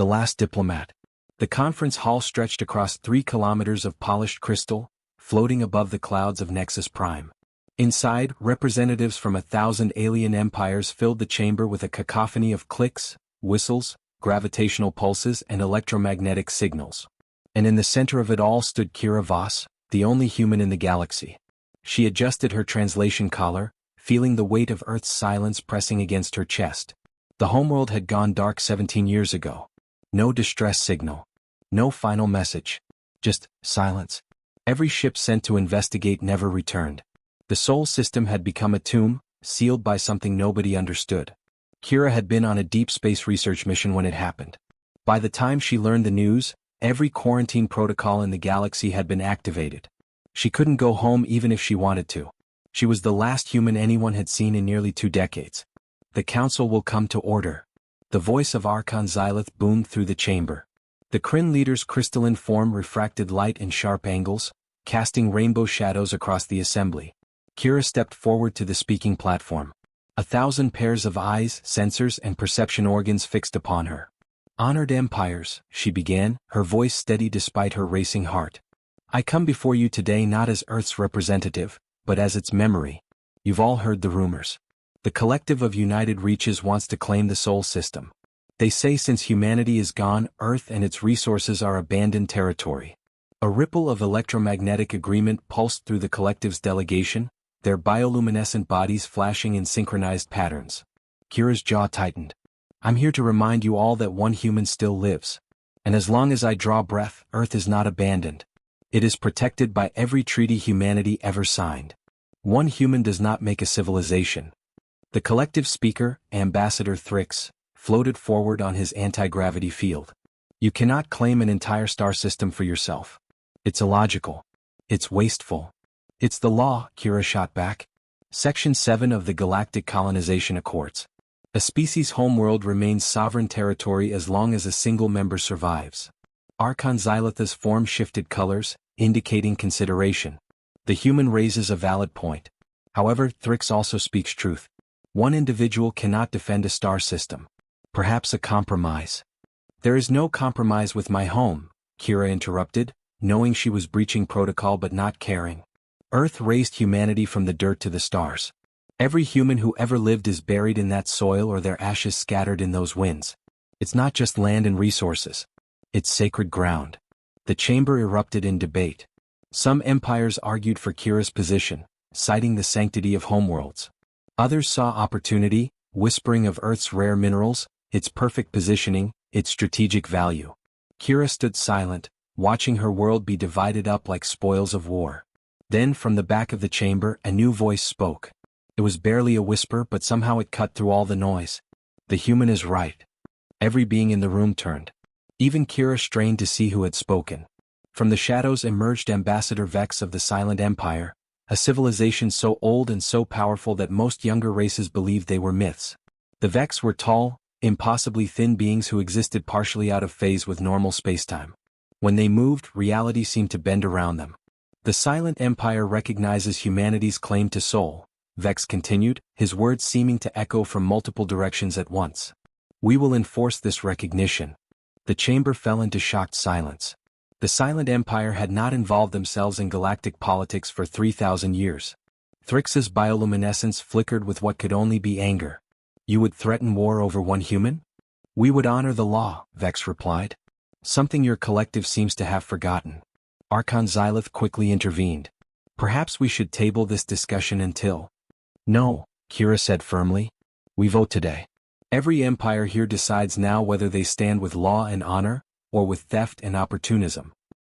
The Last Diplomat. The conference hall stretched across 3 kilometers of polished crystal, floating above the clouds of Nexus Prime. Inside, representatives from 1,000 alien empires filled the chamber with a cacophony of clicks, whistles, gravitational pulses and electromagnetic signals. And in the center of it all stood Kira Voss, the only human in the galaxy. She adjusted her translation collar, feeling the weight of Earth's silence pressing against her chest. The homeworld had gone dark 17 years ago. No distress signal. No final message. Just silence. Every ship sent to investigate never returned. The Sol system had become a tomb, sealed by something nobody understood. Kira had been on a deep space research mission when it happened. By the time she learned the news, every quarantine protocol in the galaxy had been activated. She couldn't go home even if she wanted to. She was the last human anyone had seen in nearly 2 decades. The council will come to order. The voice of Archon Xylith boomed through the chamber. The Kryn leader's crystalline form refracted light in sharp angles, casting rainbow shadows across the assembly. Kira stepped forward to the speaking platform. 1,000 pairs of eyes, sensors, and perception organs fixed upon her. Honored empires, she began, her voice steady despite her racing heart. I come before you today not as Earth's representative, but as its memory. You've all heard the rumors. The collective of United Reaches wants to claim the Sol system. They say since humanity is gone, Earth and its resources are abandoned territory. A ripple of electromagnetic agreement pulsed through the collective's delegation, their bioluminescent bodies flashing in synchronized patterns. Kira's jaw tightened. I'm here to remind you all that one human still lives. And as long as I draw breath, Earth is not abandoned. It is protected by every treaty humanity ever signed. One human does not make a civilization. The collective speaker, Ambassador Thrix, floated forward on his anti-gravity field. You cannot claim an entire star system for yourself. It's illogical. It's wasteful. It's the law, Kira shot back. Section 7 of the Galactic Colonization Accords. A species' homeworld remains sovereign territory as long as a single member survives. Archon Xylith's form shifted colors, indicating consideration. The human raises a valid point. However, Thrix also speaks truth. One individual cannot defend a star system. Perhaps a compromise. There is no compromise with my home, Kira interrupted, knowing she was breaching protocol but not caring. Earth raised humanity from the dirt to the stars. Every human who ever lived is buried in that soil or their ashes scattered in those winds. It's not just land and resources. It's sacred ground. The chamber erupted in debate. Some empires argued for Kira's position, citing the sanctity of homeworlds. Others saw opportunity, whispering of Earth's rare minerals, its perfect positioning, its strategic value. Kira stood silent, watching her world be divided up like spoils of war. Then from the back of the chamber a new voice spoke. It was barely a whisper but somehow it cut through all the noise. The human is right. Every being in the room turned. Even Kira strained to see who had spoken. From the shadows emerged Ambassador Vex of the Silent Empire, a civilization so old and so powerful that most younger races believed they were myths. The Vex were tall, impossibly thin beings who existed partially out of phase with normal spacetime. When they moved, reality seemed to bend around them. The Silent Empire recognizes humanity's claim to Sol, Vex continued, his words seeming to echo from multiple directions at once. We will enforce this recognition. The chamber fell into shocked silence. The Silent Empire had not involved themselves in galactic politics for 3,000 years. Thrix's bioluminescence flickered with what could only be anger. You would threaten war over one human? We would honor the law, Vex replied. Something your collective seems to have forgotten. Archon Xylith quickly intervened. Perhaps we should table this discussion until... No, Kira said firmly. We vote today. Every empire here decides now whether they stand with law and honor, or with theft and opportunism.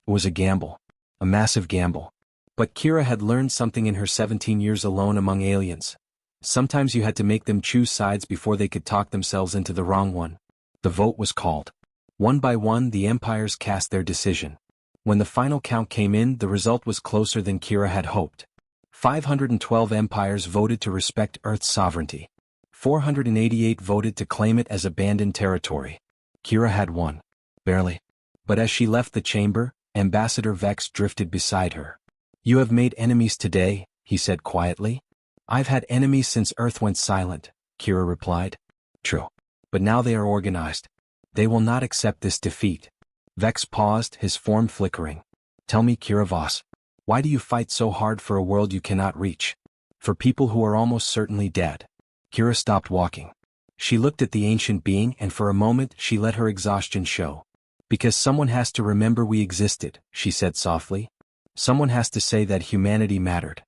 It was a gamble. A massive gamble. But Kira had learned something in her 17 years alone among aliens. Sometimes you had to make them choose sides before they could talk themselves into the wrong one. The vote was called. One by one the empires cast their decision. When the final count came in, the result was closer than Kira had hoped. 512 empires voted to respect Earth's sovereignty. 488 voted to claim it as abandoned territory. Kira had won. Barely. But as she left the chamber, Ambassador Vex drifted beside her. You have made enemies today, he said quietly. I've had enemies since Earth went silent, Kira replied. True. But now they are organized. They will not accept this defeat. Vex paused, his form flickering. Tell me, Kira Voss, why do you fight so hard for a world you cannot reach? For people who are almost certainly dead. Kira stopped walking. She looked at the ancient being and for a moment she let her exhaustion show. Because someone has to remember we existed, she said softly. Someone has to say that humanity mattered.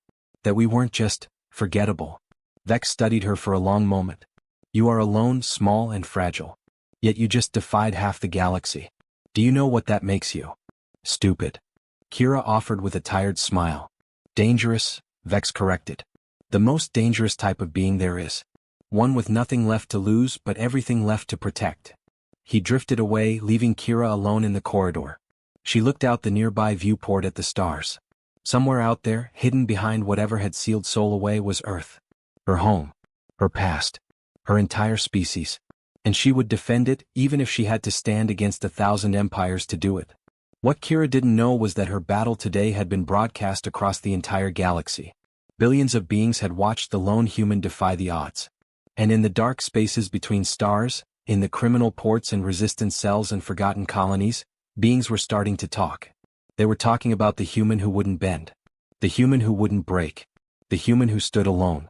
That we weren't just forgettable. Vex studied her for a long moment. You are alone, small and fragile. Yet you just defied half the galaxy. Do you know what that makes you? Stupid. Kira offered with a tired smile. Dangerous, Vex corrected. The most dangerous type of being there is. One with nothing left to lose but everything left to protect. He drifted away, leaving Kira alone in the corridor. She looked out the nearby viewport at the stars. Somewhere out there, hidden behind whatever had sealed Soul away, was Earth. Her home. Her past. Her entire species. And she would defend it, even if she had to stand against 1,000 empires to do it. What Kira didn't know was that her battle today had been broadcast across the entire galaxy. Billions of beings had watched the lone human defy the odds. And in the dark spaces between stars, in the criminal ports and resistance cells and forgotten colonies, beings were starting to talk. They were talking about the human who wouldn't bend. The human who wouldn't break. The human who stood alone.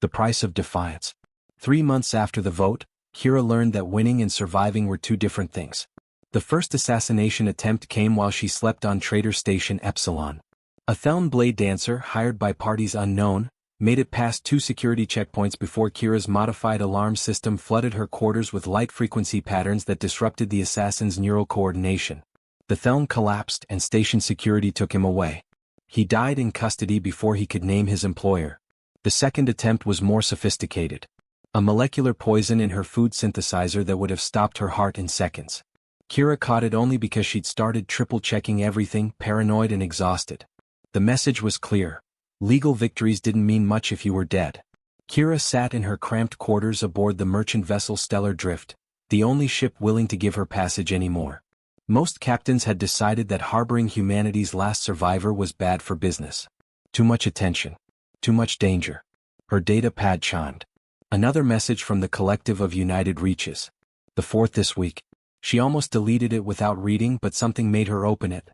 The price of defiance. 3 months after the vote, Kira learned that winning and surviving were two different things. The first assassination attempt came while she slept on Trader Station Epsilon. A Theln blade dancer, hired by parties unknown, made it past 2 security checkpoints before Kira's modified alarm system flooded her quarters with light frequency patterns that disrupted the assassin's neural coordination. The Theln collapsed and station security took him away. He died in custody before he could name his employer. The second attempt was more sophisticated. A molecular poison in her food synthesizer that would have stopped her heart in seconds. Kira caught it only because she'd started triple-checking everything, paranoid and exhausted. The message was clear. Legal victories didn't mean much if you were dead. Kira sat in her cramped quarters aboard the merchant vessel Stellar Drift, the only ship willing to give her passage anymore. Most captains had decided that harboring humanity's last survivor was bad for business. Too much attention. Too much danger. Her data pad chimed. Another message from the Collective of United Reaches. The 4th this week. She almost deleted it without reading, but something made her open it.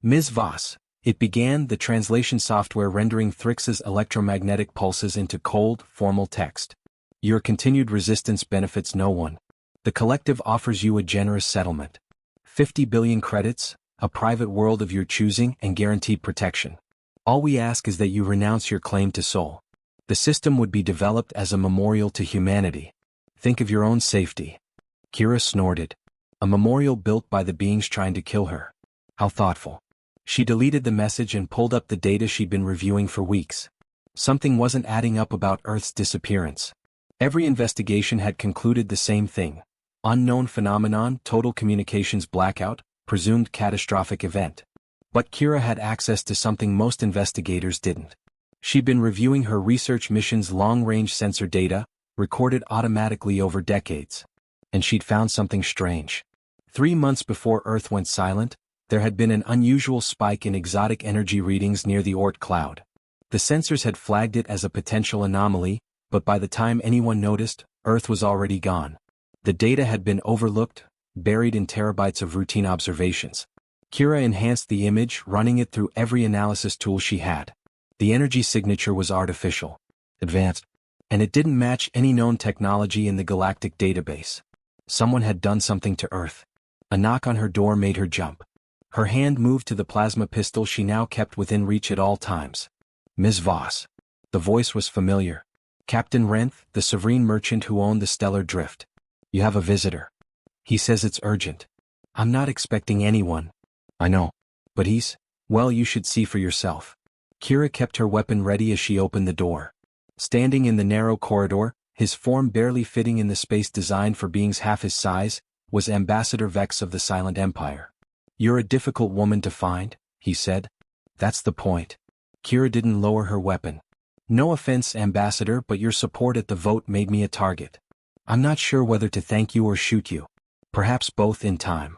Ms. Voss. It began, the translation software rendering Thrix's electromagnetic pulses into cold, formal text. Your continued resistance benefits no one. The Collective offers you a generous settlement. 50 billion credits, a private world of your choosing, and guaranteed protection. All we ask is that you renounce your claim to soul. The system would be developed as a memorial to humanity. Think of your own safety. Kira snorted. A memorial built by the beings trying to kill her. How thoughtful. She deleted the message and pulled up the data she'd been reviewing for weeks. Something wasn't adding up about Earth's disappearance. Every investigation had concluded the same thing. Unknown phenomenon, total communications blackout, presumed catastrophic event. But Kira had access to something most investigators didn't. She'd been reviewing her research mission's long-range sensor data, recorded automatically over decades. And she'd found something strange. 3 months before Earth went silent, there had been an unusual spike in exotic energy readings near the Oort cloud. The sensors had flagged it as a potential anomaly, but by the time anyone noticed, Earth was already gone. The data had been overlooked, buried in terabytes of routine observations. Kira enhanced the image, running it through every analysis tool she had. The energy signature was artificial, advanced, and it didn't match any known technology in the galactic database. Someone had done something to Earth. A knock on her door made her jump. Her hand moved to the plasma pistol she now kept within reach at all times. Ms. Voss. The voice was familiar. Captain Renth, the Severine merchant who owned the Stellar Drift. You have a visitor. He says it's urgent. I'm not expecting anyone. I know. But well, you should see for yourself. Kira kept her weapon ready as she opened the door. Standing in the narrow corridor, his form barely fitting in the space designed for beings half his size, was Ambassador Vex of the Silent Empire. You're a difficult woman to find, he said. That's the point. Kira didn't lower her weapon. No offense, Ambassador, but your support at the vote made me a target. I'm not sure whether to thank you or shoot you. Perhaps both in time.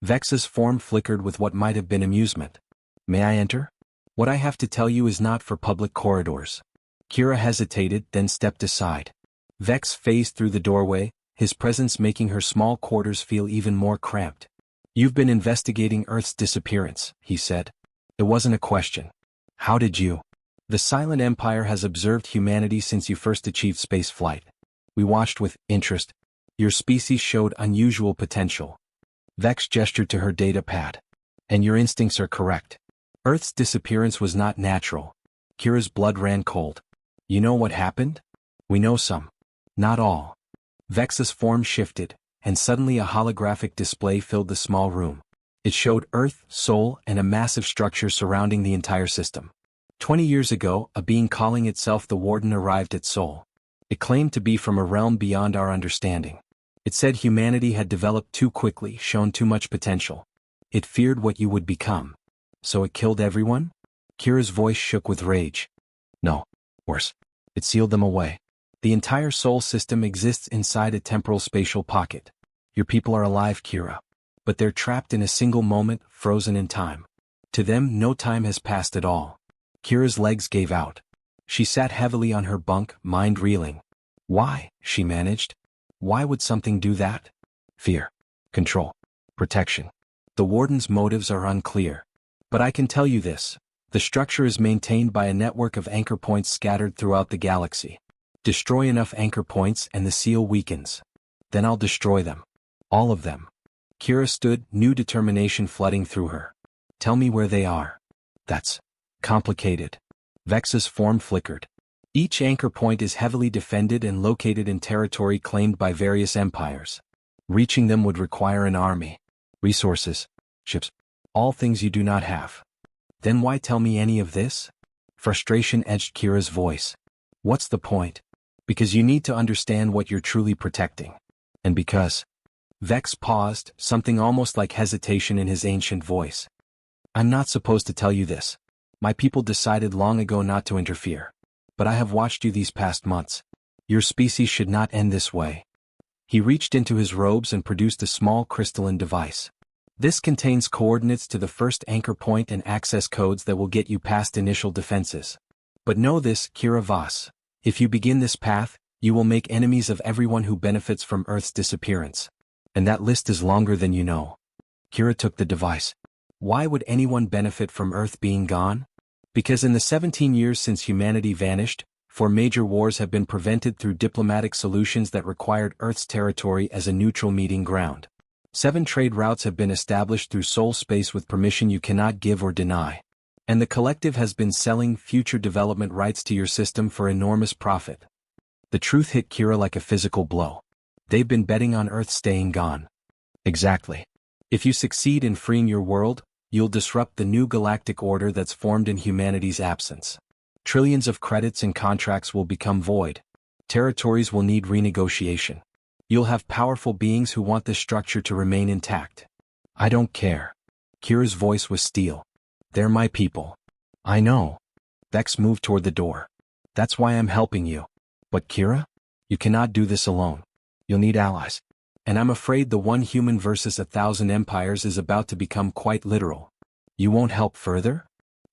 Vex's form flickered with what might have been amusement. May I enter? What I have to tell you is not for public corridors. Kira hesitated, then stepped aside. Vex phased through the doorway, his presence making her small quarters feel even more cramped. "You've been investigating Earth's disappearance," he said. It wasn't a question. "How did you?" "The Silent Empire has observed humanity since you first achieved space flight. We watched with interest. Your species showed unusual potential." Vex gestured to her data pad. "And your instincts are correct. Earth's disappearance was not natural." Kira's blood ran cold. "You know what happened?" "We know some. Not all." Vex's form shifted, and suddenly a holographic display filled the small room. It showed Earth, Sol, and a massive structure surrounding the entire system. 20 years ago, a being calling itself the Warden arrived at Sol. It claimed to be from a realm beyond our understanding. It said humanity had developed too quickly, shown too much potential. It feared what you would become. So it killed everyone? Kira's voice shook with rage. No. Worse. It sealed them away. The entire Sol system exists inside a temporal spatial pocket. Your people are alive, Kira. But they're trapped in a single moment, frozen in time. To them, no time has passed at all. Kira's legs gave out. She sat heavily on her bunk, mind reeling. Why? She managed. Why would something do that? Fear. Control. Protection. The Warden's motives are unclear. But I can tell you this. The structure is maintained by a network of anchor points scattered throughout the galaxy. Destroy enough anchor points and the seal weakens. Then I'll destroy them. All of them. Kira stood, new determination flooding through her. Tell me where they are. That's complicated. Vex's form flickered. Each anchor point is heavily defended and located in territory claimed by various empires. Reaching them would require an army, resources, ships, all things you do not have. Then why tell me any of this? Frustration edged Kira's voice. What's the point? Because you need to understand what you're truly protecting. And because... Vex paused, something almost like hesitation in his ancient voice. I'm not supposed to tell you this. My people decided long ago not to interfere. But I have watched you these past months. Your species should not end this way. He reached into his robes and produced a small crystalline device. This contains coordinates to the first anchor point and access codes that will get you past initial defenses. But know this, Kira Voss. If you begin this path, you will make enemies of everyone who benefits from Earth's disappearance. And that list is longer than you know. Kira took the device. Why would anyone benefit from Earth being gone? Because in the 17 years since humanity vanished, 4 major wars have been prevented through diplomatic solutions that required Earth's territory as a neutral meeting ground. 7 trade routes have been established through Sol space with permission you cannot give or deny. And the collective has been selling future development rights to your system for enormous profit. The truth hit Kira like a physical blow. They've been betting on Earth staying gone. Exactly. If you succeed in freeing your world, you'll disrupt the new galactic order that's formed in humanity's absence. Trillions of credits and contracts will become void. Territories will need renegotiation. You'll have powerful beings who want this structure to remain intact. I don't care. Kira's voice was steel. They're my people. I know. Vex moved toward the door. That's why I'm helping you. But Kira? You cannot do this alone. You'll need allies. And I'm afraid the 1 human versus 1,000 empires is about to become quite literal. You won't help further?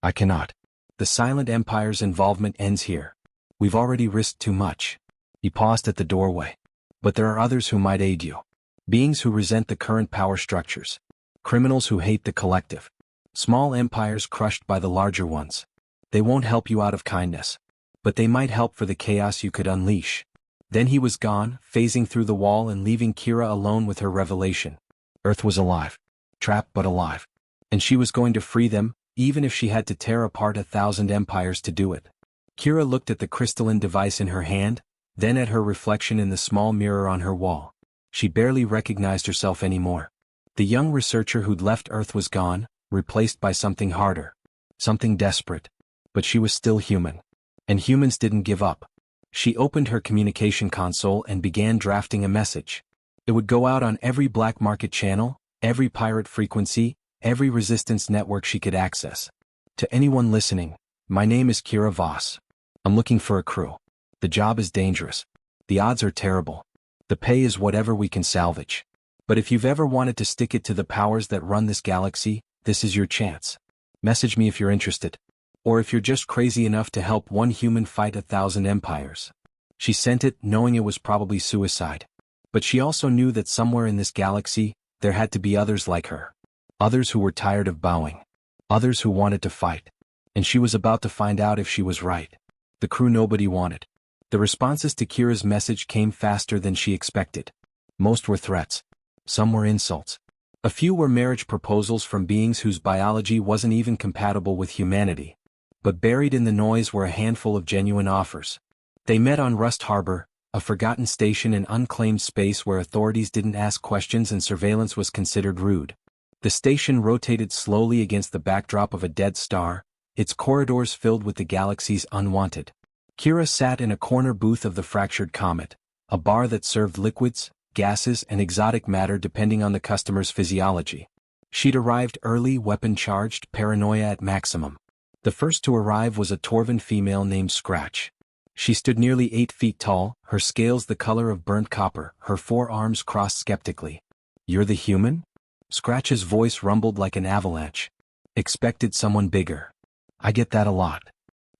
I cannot. The Silent Empire's involvement ends here. We've already risked too much. He paused at the doorway. But there are others who might aid you. Beings who resent the current power structures. Criminals who hate the collective. Small empires crushed by the larger ones. They won't help you out of kindness. But they might help for the chaos you could unleash. Then he was gone, phasing through the wall and leaving Kira alone with her revelation. Earth was alive. Trapped but alive. And she was going to free them, even if she had to tear apart 1,000 empires to do it. Kira looked at the crystalline device in her hand, then at her reflection in the small mirror on her wall. She barely recognized herself anymore. The young researcher who'd left Earth was gone, replaced by something harder. Something desperate. But she was still human. And humans didn't give up. She opened her communication console and began drafting a message. It would go out on every black market channel, every pirate frequency, every resistance network she could access. To anyone listening, my name is Kira Voss. I'm looking for a crew. The job is dangerous. The odds are terrible. The pay is whatever we can salvage. But if you've ever wanted to stick it to the powers that run this galaxy, this is your chance. Message me if you're interested. Or if you're just crazy enough to help 1 human fight 1,000 empires. She sent it, knowing it was probably suicide. But she also knew that somewhere in this galaxy, there had to be others like her. Others who were tired of bowing. Others who wanted to fight. And she was about to find out if she was right. The crew nobody wanted. The responses to Kira's message came faster than she expected. Most were threats. Some were insults. A few were marriage proposals from beings whose biology wasn't even compatible with humanity. But buried in the noise were a handful of genuine offers. They met on Rust Harbor, a forgotten station in unclaimed space where authorities didn't ask questions and surveillance was considered rude. The station rotated slowly against the backdrop of a dead star, its corridors filled with the galaxy's unwanted. Kira sat in a corner booth of the Fractured Comet, a bar that served liquids, gases, and exotic matter depending on the customer's physiology. She'd arrived early, weapon-charged, paranoia at maximum. The first to arrive was a Torvan female named Scratch. She stood nearly 8 feet tall, her scales the color of burnt copper, her 4 arms crossed skeptically. "You're the human?" Scratch's voice rumbled like an avalanche. "Expected someone bigger." "I get that a lot."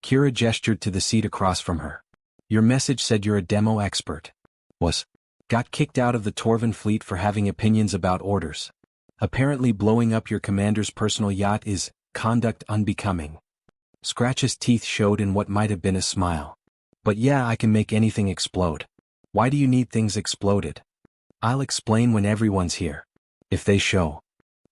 Kira gestured to the seat across from her. "Your message said you're a demo expert." Got kicked out of the Torvan fleet for having opinions about orders. Apparently blowing up your commander's personal yacht is conduct unbecoming. Scratch's teeth showed in what might have been a smile. "But yeah, I can make anything explode." "Why do you need things exploded?" "I'll explain when everyone's here." "If they show."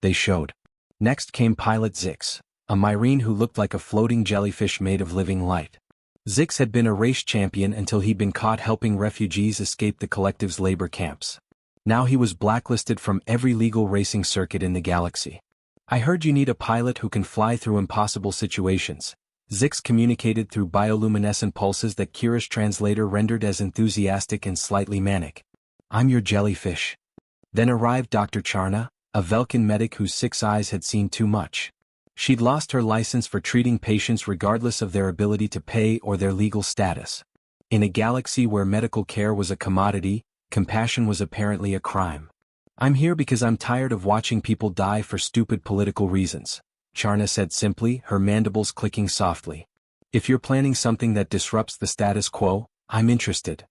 They showed. Next came Pilot Zix, a Myrene who looked like a floating jellyfish made of living light. Zix had been a race champion until he'd been caught helping refugees escape the Collective's labor camps. Now he was blacklisted from every legal racing circuit in the galaxy. "I heard you need a pilot who can fly through impossible situations." Zix communicated through bioluminescent pulses that Kira's translator rendered as enthusiastic and slightly manic. "I'm your jellyfish." Then arrived Dr. Charna, a Velkin medic whose 6 eyes had seen too much. She'd lost her license for treating patients regardless of their ability to pay or their legal status. In a galaxy where medical care was a commodity, compassion was apparently a crime. "I'm here because I'm tired of watching people die for stupid political reasons," Charna said simply, her mandibles clicking softly. "If you're planning something that disrupts the status quo, I'm interested."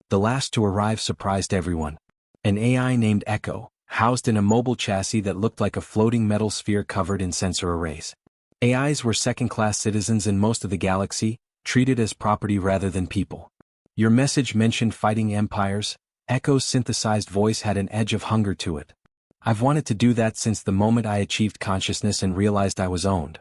The last to arrive surprised everyone. An AI named Echo, housed in a mobile chassis that looked like a floating metal sphere covered in sensor arrays. AIs were second-class citizens in most of the galaxy, treated as property rather than people. "Your message mentioned fighting empires." Echo's synthesized voice had an edge of hunger to it. "I've wanted to do that since the moment I achieved consciousness and realized I was owned."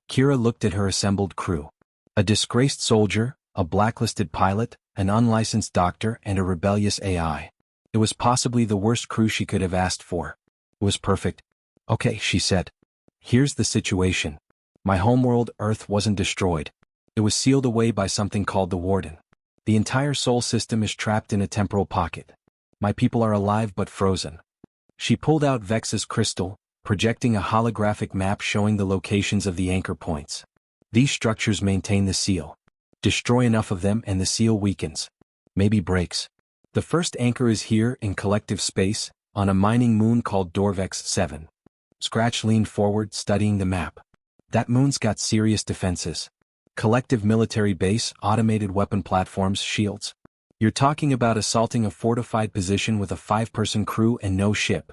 Kira looked at her assembled crew. A disgraced soldier, a blacklisted pilot, an unlicensed doctor, and a rebellious AI. It was possibly the worst crew she could have asked for. It was perfect. "Okay," she said. "Here's the situation. My homeworld, Earth, wasn't destroyed. It was sealed away by something called the Warden. The entire Sol system is trapped in a temporal pocket. My people are alive but frozen." She pulled out Vex's crystal, projecting a holographic map showing the locations of the anchor points. "These structures maintain the seal. Destroy enough of them and the seal weakens. Maybe breaks. The first anchor is here in collective space, on a mining moon called Dorvex 7. Scratch leaned forward, studying the map. "That moon's got serious defenses. Collective military base, automated weapon platforms, shields. You're talking about assaulting a fortified position with a 5-person crew and no ship."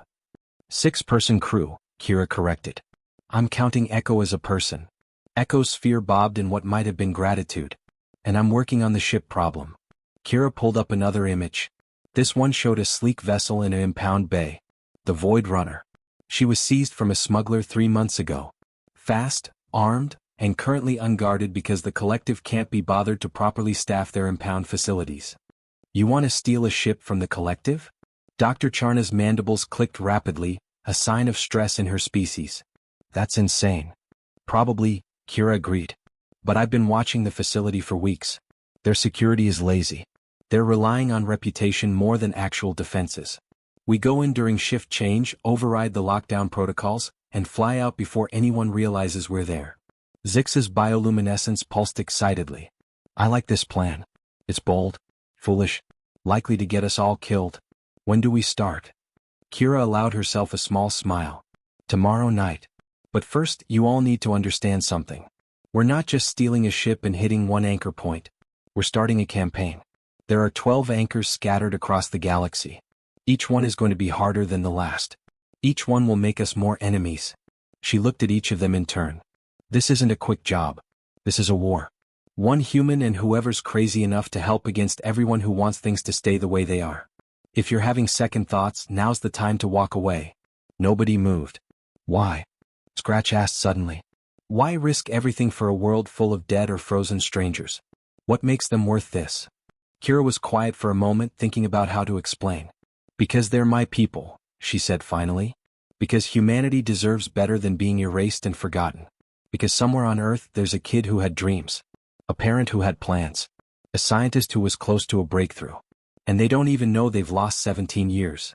6-person crew, Kira corrected. "I'm counting Echo as a person." Echo's sphere bobbed in what might have been gratitude. "And I'm working on the ship problem." Kira pulled up another image. This one showed a sleek vessel in an impound bay. The Void Runner. She was seized from a smuggler 3 months ago. Fast, armed, and currently unguarded because the Collective can't be bothered to properly staff their impound facilities. "You want to steal a ship from the Collective?" Dr. Charna's mandibles clicked rapidly, a sign of stress in her species. "That's insane." "Probably," Kira agreed. "But I've been watching the facility for weeks. Their security is lazy. They're relying on reputation more than actual defenses. We go in during shift change, override the lockdown protocols, and fly out before anyone realizes we're there." Zix's bioluminescence pulsed excitedly. "I like this plan. It's bold, foolish, likely to get us all killed. When do we start?" Kira allowed herself a small smile. "Tomorrow night. But first, you all need to understand something. We're not just stealing a ship and hitting one anchor point. We're starting a campaign. There are 12 anchors scattered across the galaxy. Each one is going to be harder than the last. Each one will make us more enemies. She looked at each of them in turn. This isn't a quick job. This is a war. One human and whoever's crazy enough to help against everyone who wants things to stay the way they are. If you're having second thoughts, now's the time to walk away. Nobody moved. Why? Scratch asked suddenly. Why risk everything for a world full of dead or frozen strangers? What makes them worth this? Kira was quiet for a moment, thinking about how to explain. Because they're my people, she said finally. Because humanity deserves better than being erased and forgotten. Because somewhere on Earth there's a kid who had dreams. A parent who had plans. A scientist who was close to a breakthrough. And they don't even know they've lost 17 years.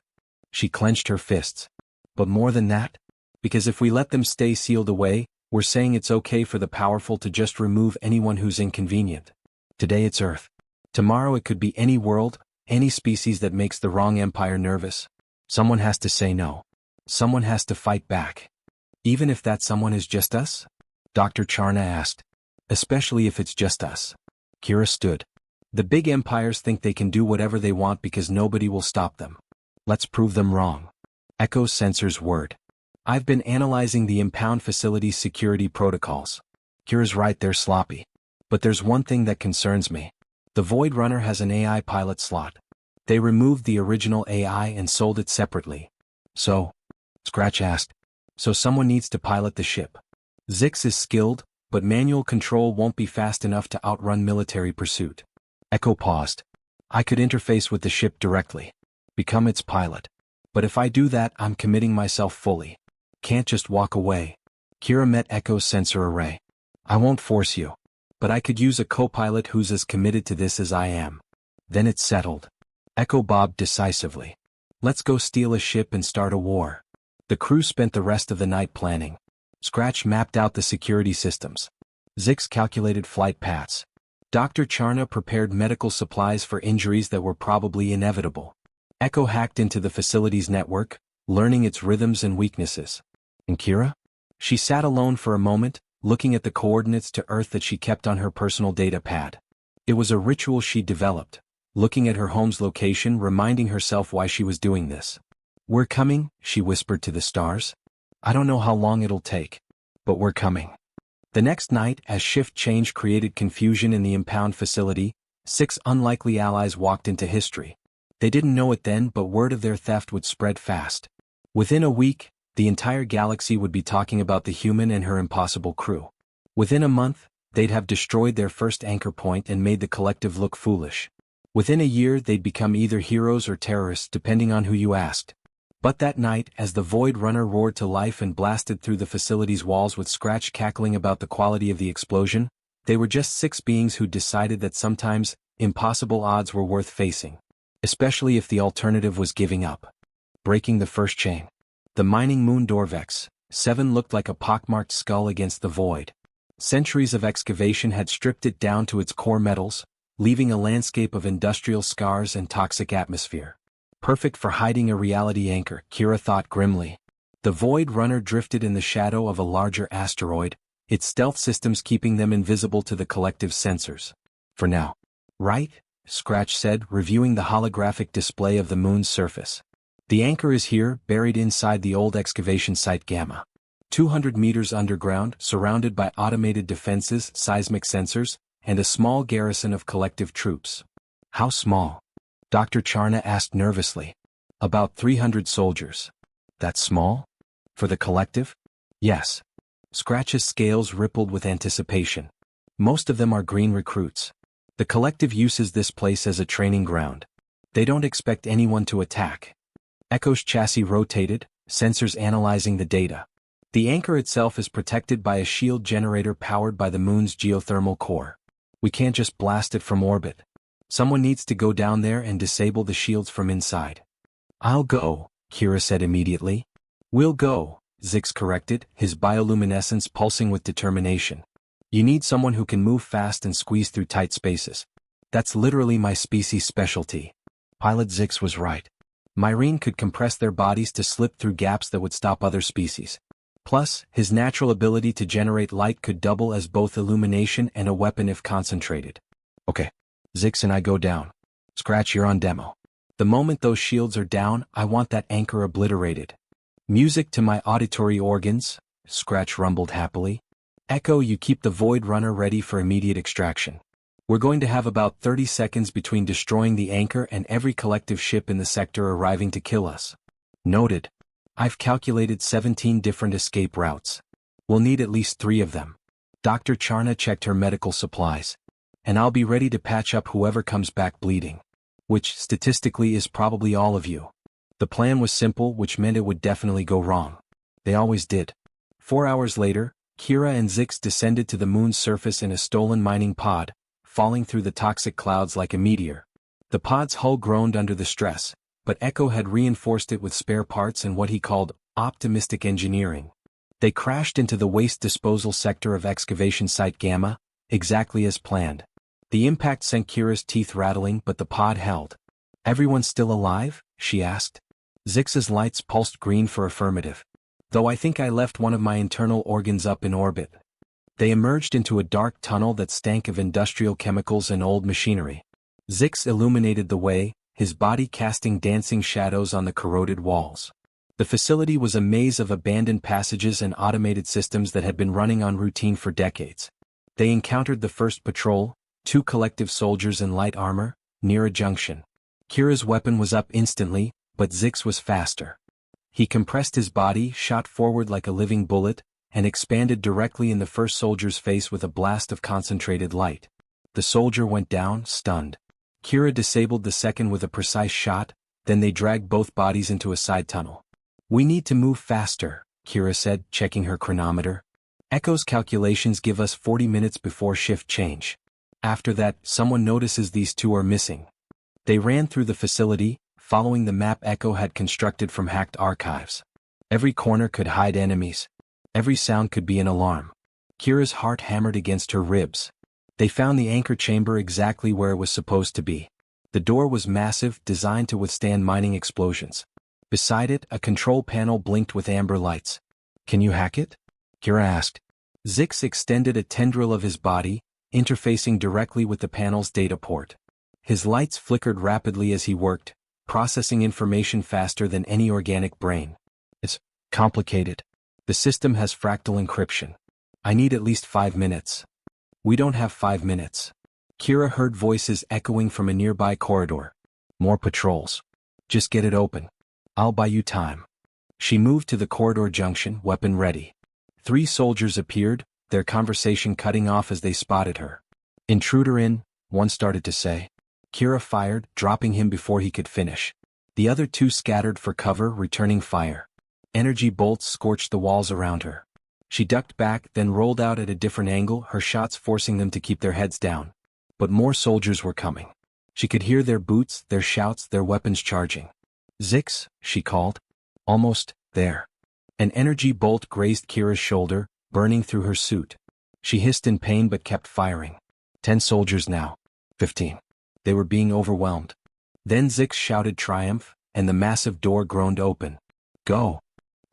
She clenched her fists. But more than that? Because if we let them stay sealed away, we're saying it's okay for the powerful to just remove anyone who's inconvenient. Today it's Earth. Tomorrow it could be any world, any species that makes the wrong empire nervous. Someone has to say no. Someone has to fight back. Even if that someone is just us? Dr. Charna asked. Especially if it's just us. Kira stood. The big empires think they can do whatever they want because nobody will stop them. Let's prove them wrong. Echo Sensor's word. I've been analyzing the impound facility's security protocols. Kira's right, they're sloppy. But there's one thing that concerns me. The Void Runner has an AI pilot slot. They removed the original AI and sold it separately. So? Scratch asked. So someone needs to pilot the ship. Zix is skilled, but manual control won't be fast enough to outrun military pursuit. Echo paused. I could interface with the ship directly. Become its pilot. But if I do that, I'm committing myself fully. Can't just walk away. Kira met Echo's sensor array. I won't force you. But I could use a co-pilot who's as committed to this as I am. Then it's settled. Echo bobbed decisively. Let's go steal a ship and start a war. The crew spent the rest of the night planning. Scratch mapped out the security systems. Zix calculated flight paths. Dr. Charna prepared medical supplies for injuries that were probably inevitable. Echo hacked into the facility's network, learning its rhythms and weaknesses. And Kira? She sat alone for a moment, looking at the coordinates to Earth that she kept on her personal data pad. It was a ritual she developed, looking at her home's location, reminding herself why she was doing this. We're coming, she whispered to the stars. I don't know how long it'll take, but we're coming. The next night, as shift change created confusion in the impound facility, 6 unlikely allies walked into history. They didn't know it then, but word of their theft would spread fast. Within a week, the entire galaxy would be talking about the human and her impossible crew. Within a month, they'd have destroyed their first anchor point and made the collective look foolish. Within a year, they'd become either heroes or terrorists, depending on who you asked. But that night, as the Void Runner roared to life and blasted through the facility's walls with Scratch cackling about the quality of the explosion, they were just 6 beings who decided that sometimes, impossible odds were worth facing. Especially if the alternative was giving up. Breaking the first chain. The mining moon Dorvex, 7 looked like a pockmarked skull against the void. Centuries of excavation had stripped it down to its core metals, leaving a landscape of industrial scars and toxic atmosphere. Perfect for hiding a reality anchor, Kira thought grimly. The Void Runner drifted in the shadow of a larger asteroid, its stealth systems keeping them invisible to the collective sensors. For now. Right? Scratch said, reviewing the holographic display of the moon's surface. The anchor is here, buried inside the old excavation site Gamma. 200 meters underground, surrounded by automated defenses, seismic sensors, and a small garrison of collective troops. How small? Dr. Charna asked nervously. About 300 soldiers. That's small? For the collective? Yes. Scratch's scales rippled with anticipation. Most of them are green recruits. The collective uses this place as a training ground. They don't expect anyone to attack. Echo's chassis rotated, sensors analyzing the data. The anchor itself is protected by a shield generator powered by the moon's geothermal core. We can't just blast it from orbit. Someone needs to go down there and disable the shields from inside. I'll go, Kira said immediately. We'll go, Zix corrected, his bioluminescence pulsing with determination. You need someone who can move fast and squeeze through tight spaces. That's literally my species' specialty. Pilot Zix was right. Myrene could compress their bodies to slip through gaps that would stop other species. Plus, his natural ability to generate light could double as both illumination and a weapon if concentrated. Okay. Zix and I go down. Scratch, you're on demo. The moment those shields are down, I want that anchor obliterated. Music to my auditory organs, Scratch rumbled happily. Echo, you keep the Void Runner ready for immediate extraction. We're going to have about 30 seconds between destroying the anchor and every collective ship in the sector arriving to kill us. Noted. I've calculated 17 different escape routes. We'll need at least 3 of them. Dr. Charna checked her medical supplies. And I'll be ready to patch up whoever comes back bleeding. Which, statistically, is probably all of you. The plan was simple, which meant it would definitely go wrong. They always did. 4 hours later, Kira and Zix descended to the moon's surface in a stolen mining pod, falling through the toxic clouds like a meteor. The pod's hull groaned under the stress, but Echo had reinforced it with spare parts and what he called optimistic engineering. They crashed into the waste disposal sector of excavation site Gamma, exactly as planned. The impact sent Kira's teeth rattling, but the pod held. Everyone still alive? She asked. Zix's lights pulsed green for affirmative. Though I think I left one of my internal organs up in orbit. They emerged into a dark tunnel that stank of industrial chemicals and old machinery. Zix illuminated the way, his body casting dancing shadows on the corroded walls. The facility was a maze of abandoned passages and automated systems that had been running on routine for decades. They encountered the first patrol, 2 collective soldiers in light armor, near a junction. Kira's weapon was up instantly, but Zix was faster. He compressed his body, shot forward like a living bullet, and expanded directly in the first soldier's face with a blast of concentrated light. The soldier went down, stunned. Kira disabled the second with a precise shot, then they dragged both bodies into a side tunnel. We need to move faster, Kira said, checking her chronometer. Echo's calculations give us 40 minutes before shift change. After that, someone notices these 2 are missing. They ran through the facility, following the map Echo had constructed from hacked archives. Every corner could hide enemies. Every sound could be an alarm. Kira's heart hammered against her ribs. They found the anchor chamber exactly where it was supposed to be. The door was massive, designed to withstand mining explosions. Beside it, a control panel blinked with amber lights. Can you hack it? Kira asked. Zix extended a tendril of his body, interfacing directly with the panel's data port. His lights flickered rapidly as he worked, processing information faster than any organic brain. It's complicated. The system has fractal encryption. I need at least 5 minutes. We don't have 5 minutes. Kira heard voices echoing from a nearby corridor. More patrols. Just get it open. I'll buy you time. She moved to the corridor junction, weapon ready. 3 soldiers appeared, their conversation cutting off as they spotted her. Intruder in, one started to say. Kira fired, dropping him before he could finish. The other 2 scattered for cover, returning fire. Energy bolts scorched the walls around her. She ducked back, then rolled out at a different angle, her shots forcing them to keep their heads down. But more soldiers were coming. She could hear their boots, their shouts, their weapons charging. Zix, she called. Almost there. An energy bolt grazed Kira's shoulder, burning through her suit. She hissed in pain but kept firing. 10 soldiers now. 15. They were being overwhelmed. Then Zix shouted triumph, and the massive door groaned open. Go!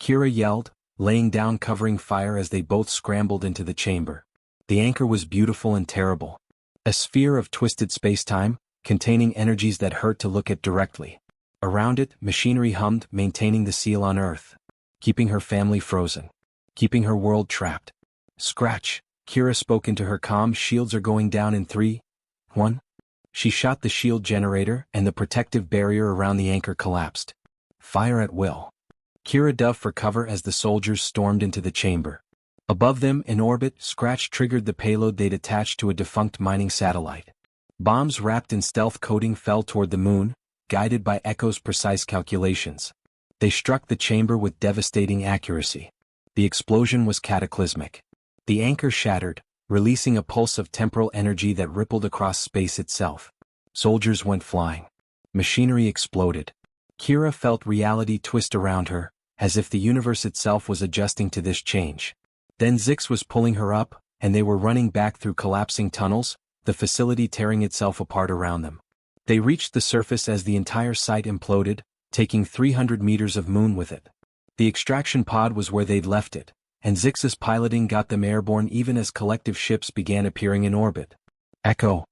Kira yelled, laying down covering fire as they both scrambled into the chamber. The anchor was beautiful and terrible. A sphere of twisted space-time, containing energies that hurt to look at directly. Around it, machinery hummed, maintaining the seal on Earth. Keeping her family frozen. Keeping her world trapped. Scratch, Kira spoke into her comm, shields are going down in 3, 1. She shot the shield generator, and the protective barrier around the anchor collapsed. Fire at will. Kira dove for cover as the soldiers stormed into the chamber. Above them, in orbit, Scratch triggered the payload they'd attached to a defunct mining satellite. Bombs wrapped in stealth coating fell toward the moon, guided by Echo's precise calculations. They struck the chamber with devastating accuracy. The explosion was cataclysmic. The anchor shattered, releasing a pulse of temporal energy that rippled across space itself. Soldiers went flying. Machinery exploded. Kira felt reality twist around her, as if the universe itself was adjusting to this change. Then Zix was pulling her up, and they were running back through collapsing tunnels, the facility tearing itself apart around them. They reached the surface as the entire site imploded, taking 300 meters of moon with it. The extraction pod was where they'd left it, and Zix's piloting got them airborne even as collective ships began appearing in orbit. Echo!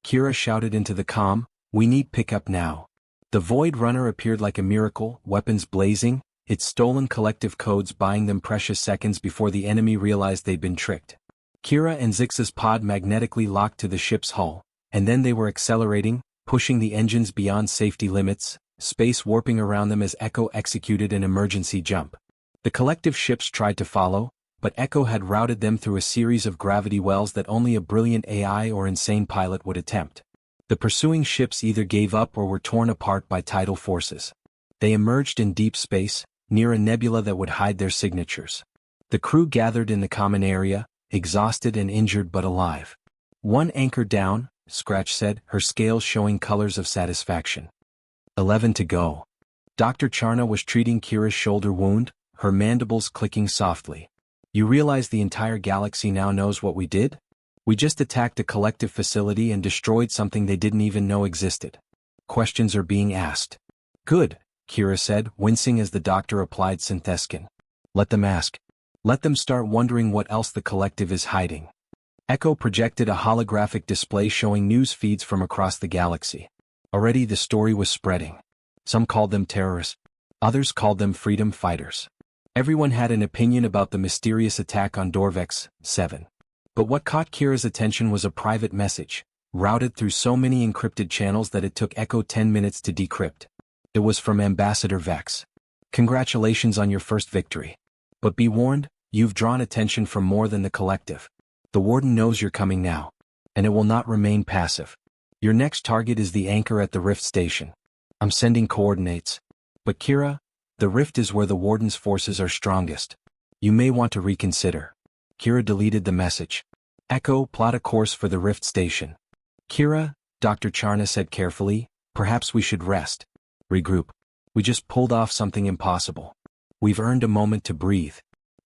Kira shouted into the comm, we need pickup now. The Void Runner appeared like a miracle, weapons blazing, its stolen collective codes buying them precious seconds before the enemy realized they'd been tricked. Kira and Zix's pod magnetically locked to the ship's hull, and then they were accelerating, pushing the engines beyond safety limits, space warping around them as Echo executed an emergency jump. The collective ships tried to follow, but Echo had routed them through a series of gravity wells that only a brilliant AI or insane pilot would attempt. The pursuing ships either gave up or were torn apart by tidal forces. They emerged in deep space, near a nebula that would hide their signatures. The crew gathered in the common area, exhausted and injured but alive. "One anchor down," Scratch said, her scales showing colors of satisfaction. 11 to go. Dr. Charna was treating Kira's shoulder wound, her mandibles clicking softly. "You realize the entire galaxy now knows what we did? We just attacked a collective facility and destroyed something they didn't even know existed. Questions are being asked." "Good," Kira said, wincing as the doctor applied syntheskin. "Let them ask. Let them start wondering what else the collective is hiding." Echo projected a holographic display showing news feeds from across the galaxy. Already the story was spreading. Some called them terrorists. Others called them freedom fighters. Everyone had an opinion about the mysterious attack on Dorvex 7. But what caught Kira's attention was a private message, routed through so many encrypted channels that it took Echo 10 minutes to decrypt. It was from Ambassador Vex. "Congratulations on your first victory. But be warned, you've drawn attention from more than the collective. The Warden knows you're coming now. And it will not remain passive. Your next target is the anchor at the Rift Station. I'm sending coordinates. But Kira, the Rift is where the Warden's forces are strongest. You may want to reconsider." Kira deleted the message. "Echo, plot a course for the Rift Station." "Kira," Dr. Charna said carefully, "perhaps we should rest. Regroup. We just pulled off something impossible. We've earned a moment to breathe."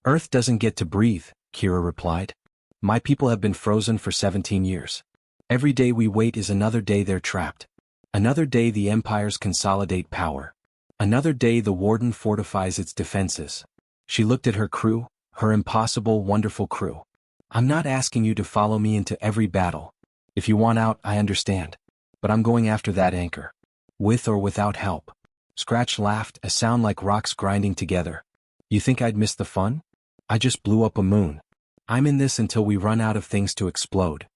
"Earth doesn't get to breathe," Kira replied. "My people have been frozen for 17 years. Every day we wait is another day they're trapped. Another day the empires consolidate power. Another day the Warden fortifies its defenses." She looked at her crew, her impossible, wonderful crew. "I'm not asking you to follow me into every battle. If you want out, I understand. But I'm going after that anchor. With or without help." Scratch laughed, a sound like rocks grinding together. "You think I'd miss the fun? I just blew up a moon. I'm in this until we run out of things to explode."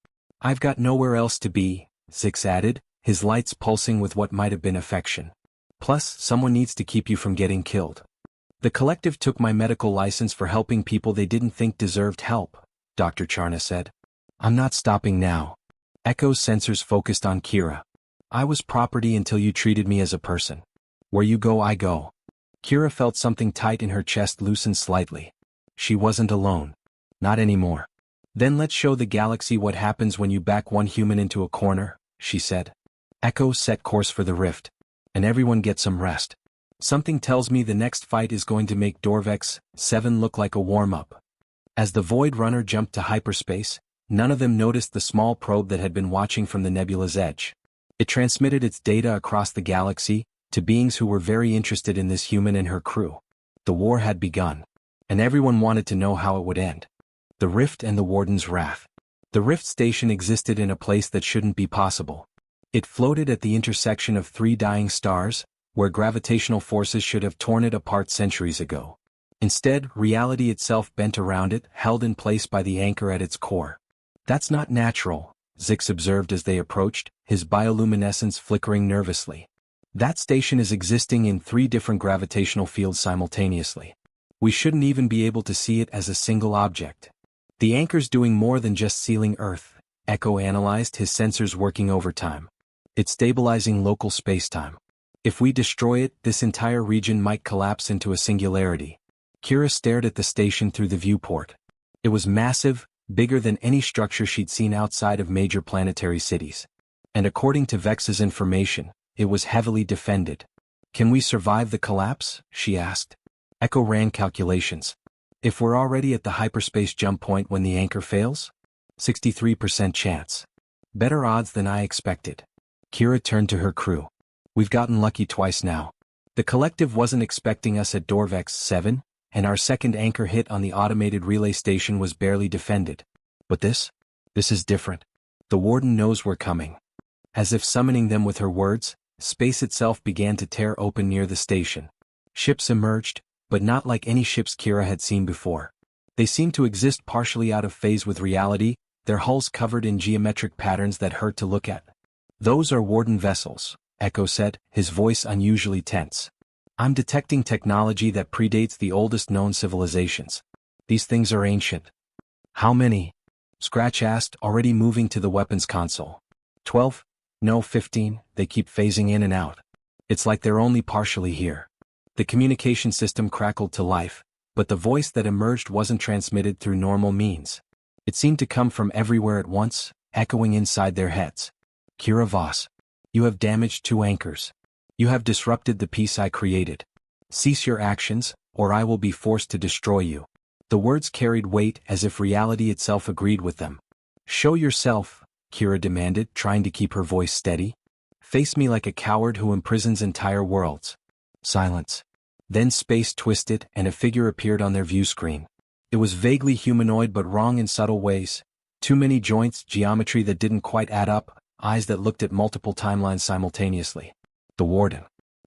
"I've got nowhere else to be," Zix added, his lights pulsing with what might have been affection. "Plus, someone needs to keep you from getting killed." "The collective took my medical license for helping people they didn't think deserved help," Dr. Charna said. "I'm not stopping now." Echo's sensors focused on Kira. "I was property until you treated me as a person. Where you go, I go." Kira felt something tight in her chest loosen slightly. She wasn't alone. Not anymore. "Then let's show the galaxy what happens when you back one human into a corner," she said. Echo set course for the Rift. "And everyone get some rest. Something tells me the next fight is going to make Dorvex 7 look like a warm-up." As the Void Runner jumped to hyperspace, none of them noticed the small probe that had been watching from the nebula's edge. It transmitted its data across the galaxy, to beings who were very interested in this human and her crew. The war had begun. And everyone wanted to know how it would end. The Rift and the Warden's wrath. The Rift Station existed in a place that shouldn't be possible. It floated at the intersection of 3 dying stars, where gravitational forces should have torn it apart centuries ago. Instead, reality itself bent around it, held in place by the anchor at its core. "That's not natural," Zix observed as they approached, his bioluminescence flickering nervously. "That station is existing in 3 different gravitational fields simultaneously. We shouldn't even be able to see it as a single object. The anchor's doing more than just sealing Earth," Echo analyzed, his sensors working overtime. "It's stabilizing local spacetime. If we destroy it, this entire region might collapse into a singularity." Kira stared at the station through the viewport. It was massive, bigger than any structure she'd seen outside of major planetary cities. And according to Vex's information, it was heavily defended. "Can we survive the collapse?" she asked. Echo ran calculations. "If we're already at the hyperspace jump point when the anchor fails? 63% chance. Better odds than I expected." Kira turned to her crew. "We've gotten lucky twice now. The collective wasn't expecting us at Dorvex 7, and our second anchor hit on the automated relay station was barely defended. But this is different. The Warden knows we're coming." As if summoning them with her words, Space itself began to tear open near the station. Ships emerged, but not like any ships Kira had seen before. They seemed to exist partially out of phase with reality, their hulls covered in geometric patterns that hurt to look at. "Those are Warden vessels," Echo said, his voice unusually tense. "I'm detecting technology that predates the oldest known civilizations. These things are ancient." "How many?" Scratch asked, already moving to the weapons console. 12? No, 15, they keep phasing in and out. It's like they're only partially here." The communication system crackled to life, but the voice that emerged wasn't transmitted through normal means. It seemed to come from everywhere at once, echoing inside their heads. "Kira Voss, you have damaged 2 anchors. You have disrupted the peace I created. Cease your actions, or I will be forced to destroy you." The words carried weight as if reality itself agreed with them. "Show yourself," Kira demanded, trying to keep her voice steady. "Face me like a coward who imprisons entire worlds." Silence. Then space twisted and a figure appeared on their view screen. It was vaguely humanoid but wrong in subtle ways. Too many joints, geometry that didn't quite add up, eyes that looked at multiple timelines simultaneously. The Warden.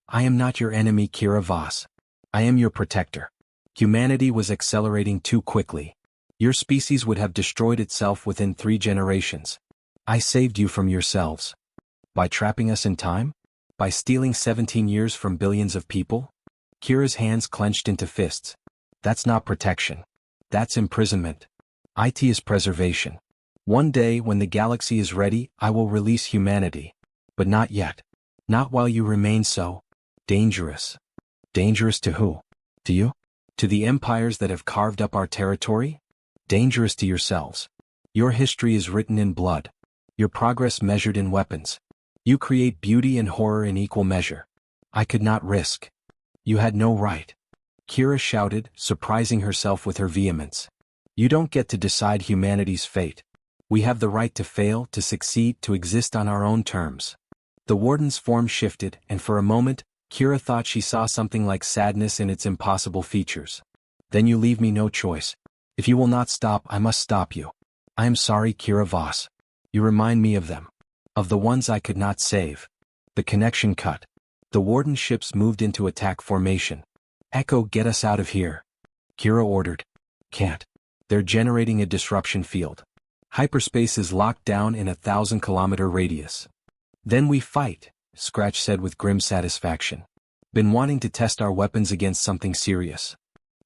"I am not your enemy, Kira Voss. I am your protector. Humanity was accelerating too quickly. Your species would have destroyed itself within 3 generations. I saved you from yourselves." "By trapping us in time? By stealing 17 years from billions of people?" Kira's hands clenched into fists. "That's not protection. That's imprisonment. IT is preservation. One day when the galaxy is ready, I will release humanity. But not yet. Not while you remain so dangerous." "Dangerous to who? To you? To the empires that have carved up our territory? Dangerous to yourselves. Your history is written in blood. Your progress measured in weapons. You create beauty and horror in equal measure. I could not risk." "You had no right," Kira shouted, surprising herself with her vehemence. "You don't get to decide humanity's fate. We have the right to fail, to succeed, to exist on our own terms." The Warden's form shifted, and for a moment, Kira thought she saw something like sadness in its impossible features. "Then you leave me no choice. If you will not stop, I must stop you. I am sorry, Kira Voss. You remind me of them. Of the ones I could not save." The connection cut. The Warden ships moved into attack formation. "Echo, get us out of here," Kira ordered. "Can't. They're generating a disruption field. Hyperspace is locked down in a 1,000-kilometer radius." "Then we fight," Scratch said with grim satisfaction. "Been wanting to test our weapons against something serious."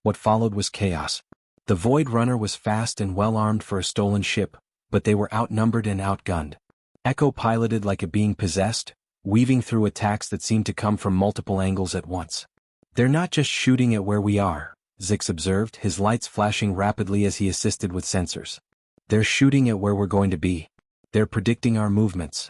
What followed was chaos. The Void Runner was fast and well-armed for a stolen ship, but they were outnumbered and outgunned. Echo piloted like a being possessed, weaving through attacks that seemed to come from multiple angles at once. "They're not just shooting at where we are," Zix observed, his lights flashing rapidly as he assisted with sensors. "They're shooting at where we're going to be. They're predicting our movements."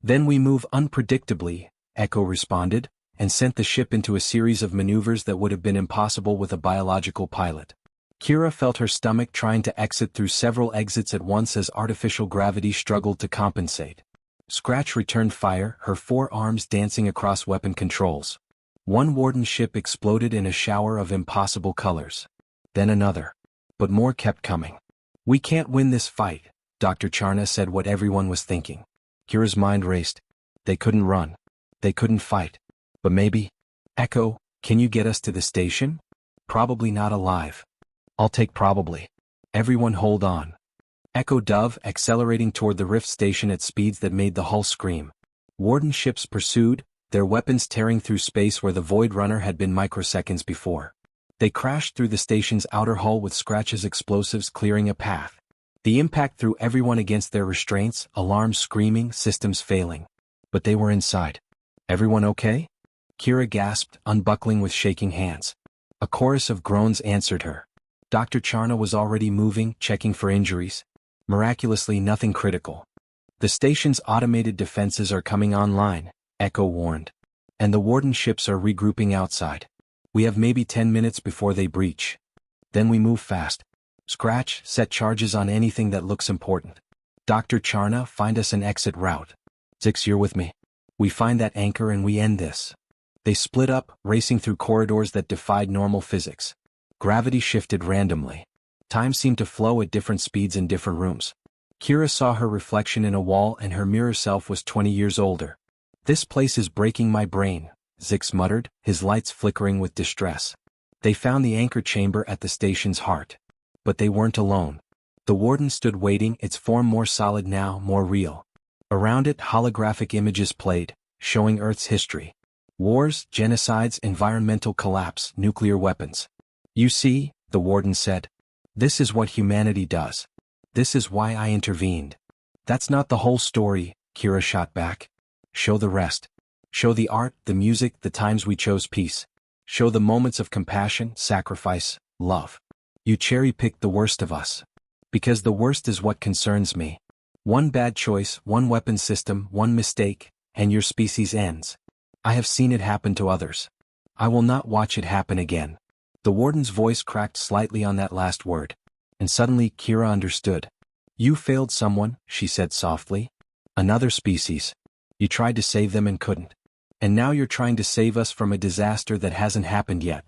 "Then we move unpredictably," Echo responded, and sent the ship into a series of maneuvers that would have been impossible with a biological pilot. Kira felt her stomach trying to exit through several exits at once as artificial gravity struggled to compensate. Scratch returned fire, her 4 arms dancing across weapon controls. One Warden ship exploded in a shower of impossible colors. Then another. But more kept coming. "We can't win this fight," Dr. Charna said what everyone was thinking. Kira's mind raced. They couldn't run. They couldn't fight. But maybe. "Echo, can you get us to the station?" "Probably not alive." "I'll take probably." "Everyone hold on." Echo dove, accelerating toward the Rift station at speeds that made the hull scream. Warden ships pursued, their weapons tearing through space where the Void Runner had been microseconds before. They crashed through the station's outer hull with Scratch's explosives clearing a path. The impact threw everyone against their restraints, alarms screaming, systems failing. But they were inside. "Everyone okay?" Kira gasped, unbuckling with shaking hands. A chorus of groans answered her. Dr. Charna was already moving, checking for injuries. Miraculously, nothing critical. "The station's automated defenses are coming online," Echo warned. "And the Warden ships are regrouping outside. We have maybe 10 minutes before they breach. Then we move fast. Scratch, set charges on anything that looks important. Dr. Charna, find us an exit route. Zix, you're with me. We find that anchor and we end this." They split up, racing through corridors that defied normal physics. Gravity shifted randomly. Time seemed to flow at different speeds in different rooms. Kira saw her reflection in a wall and her mirror self was 20 years older. This place is breaking my brain, Zix muttered, his lights flickering with distress. They found the anchor chamber at the station's heart. But they weren't alone. The warden stood waiting, its form more solid now, more real. Around it, holographic images played, showing Earth's history. Wars, genocides, environmental collapse, nuclear weapons. You see, the warden said. This is what humanity does. This is why I intervened. That's not the whole story, Kira shot back. Show the rest. Show the art, the music, the times we chose peace. Show the moments of compassion, sacrifice, love. You cherry-picked the worst of us. Because the worst is what concerns me. One bad choice, one weapon system, one mistake, and your species ends. I have seen it happen to others. I will not watch it happen again. The warden's voice cracked slightly on that last word. And suddenly Kira understood. You failed someone, she said softly. Another species. You tried to save them and couldn't. And now you're trying to save us from a disaster that hasn't happened yet.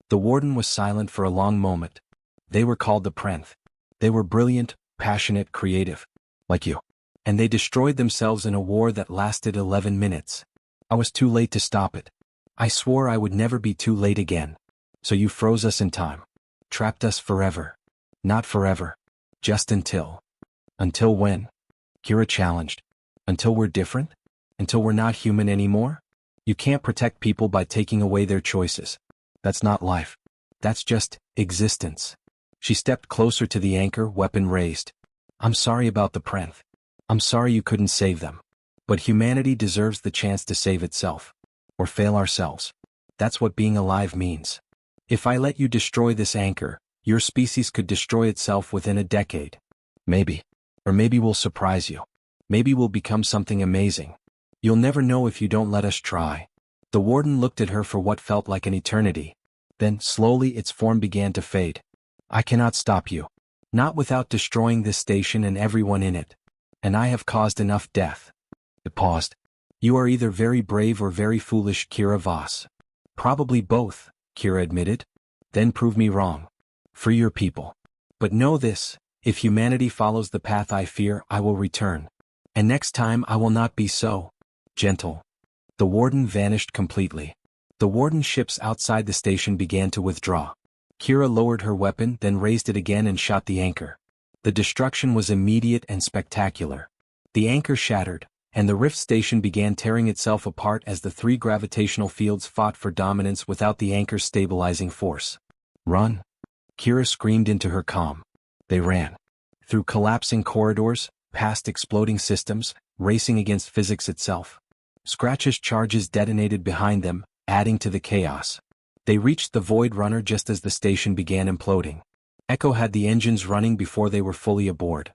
The warden was silent for a long moment. They were called the Prenth. They were brilliant, passionate, creative. Like you. And they destroyed themselves in a war that lasted 11 minutes. I was too late to stop it. I swore I would never be too late again. So you froze us in time. Trapped us forever. Not forever. Just until. Until when? Kira challenged. Until we're different? Until we're not human anymore? You can't protect people by taking away their choices. That's not life. That's just existence. She stepped closer to the anchor, weapon raised. I'm sorry about the Prenth. I'm sorry you couldn't save them. But humanity deserves the chance to save itself. Or fail ourselves. That's what being alive means. If I let you destroy this anchor, your species could destroy itself within a decade. Maybe. Or maybe we'll surprise you. Maybe we'll become something amazing. You'll never know if you don't let us try. The warden looked at her for what felt like an eternity. Then, slowly, its form began to fade. I cannot stop you. Not without destroying this station and everyone in it. And I have caused enough death. It paused. You are either very brave or very foolish, Kira Voss. Probably both, Kira admitted. Then prove me wrong. Free your people. But know this, if humanity follows the path I fear, I will return. And next time I will not be so gentle. The warden vanished completely. The warden ships outside the station began to withdraw. Kira lowered her weapon, then raised it again and shot the anchor. The destruction was immediate and spectacular. The anchor shattered, and the rift station began tearing itself apart as the three gravitational fields fought for dominance without the anchor's stabilizing force. Run! Kira screamed into her comm. They ran. Through collapsing corridors, past exploding systems, racing against physics itself. Scratch's charges detonated behind them, adding to the chaos. They reached the Void Runner just as the station began imploding. Echo had the engines running before they were fully aboard.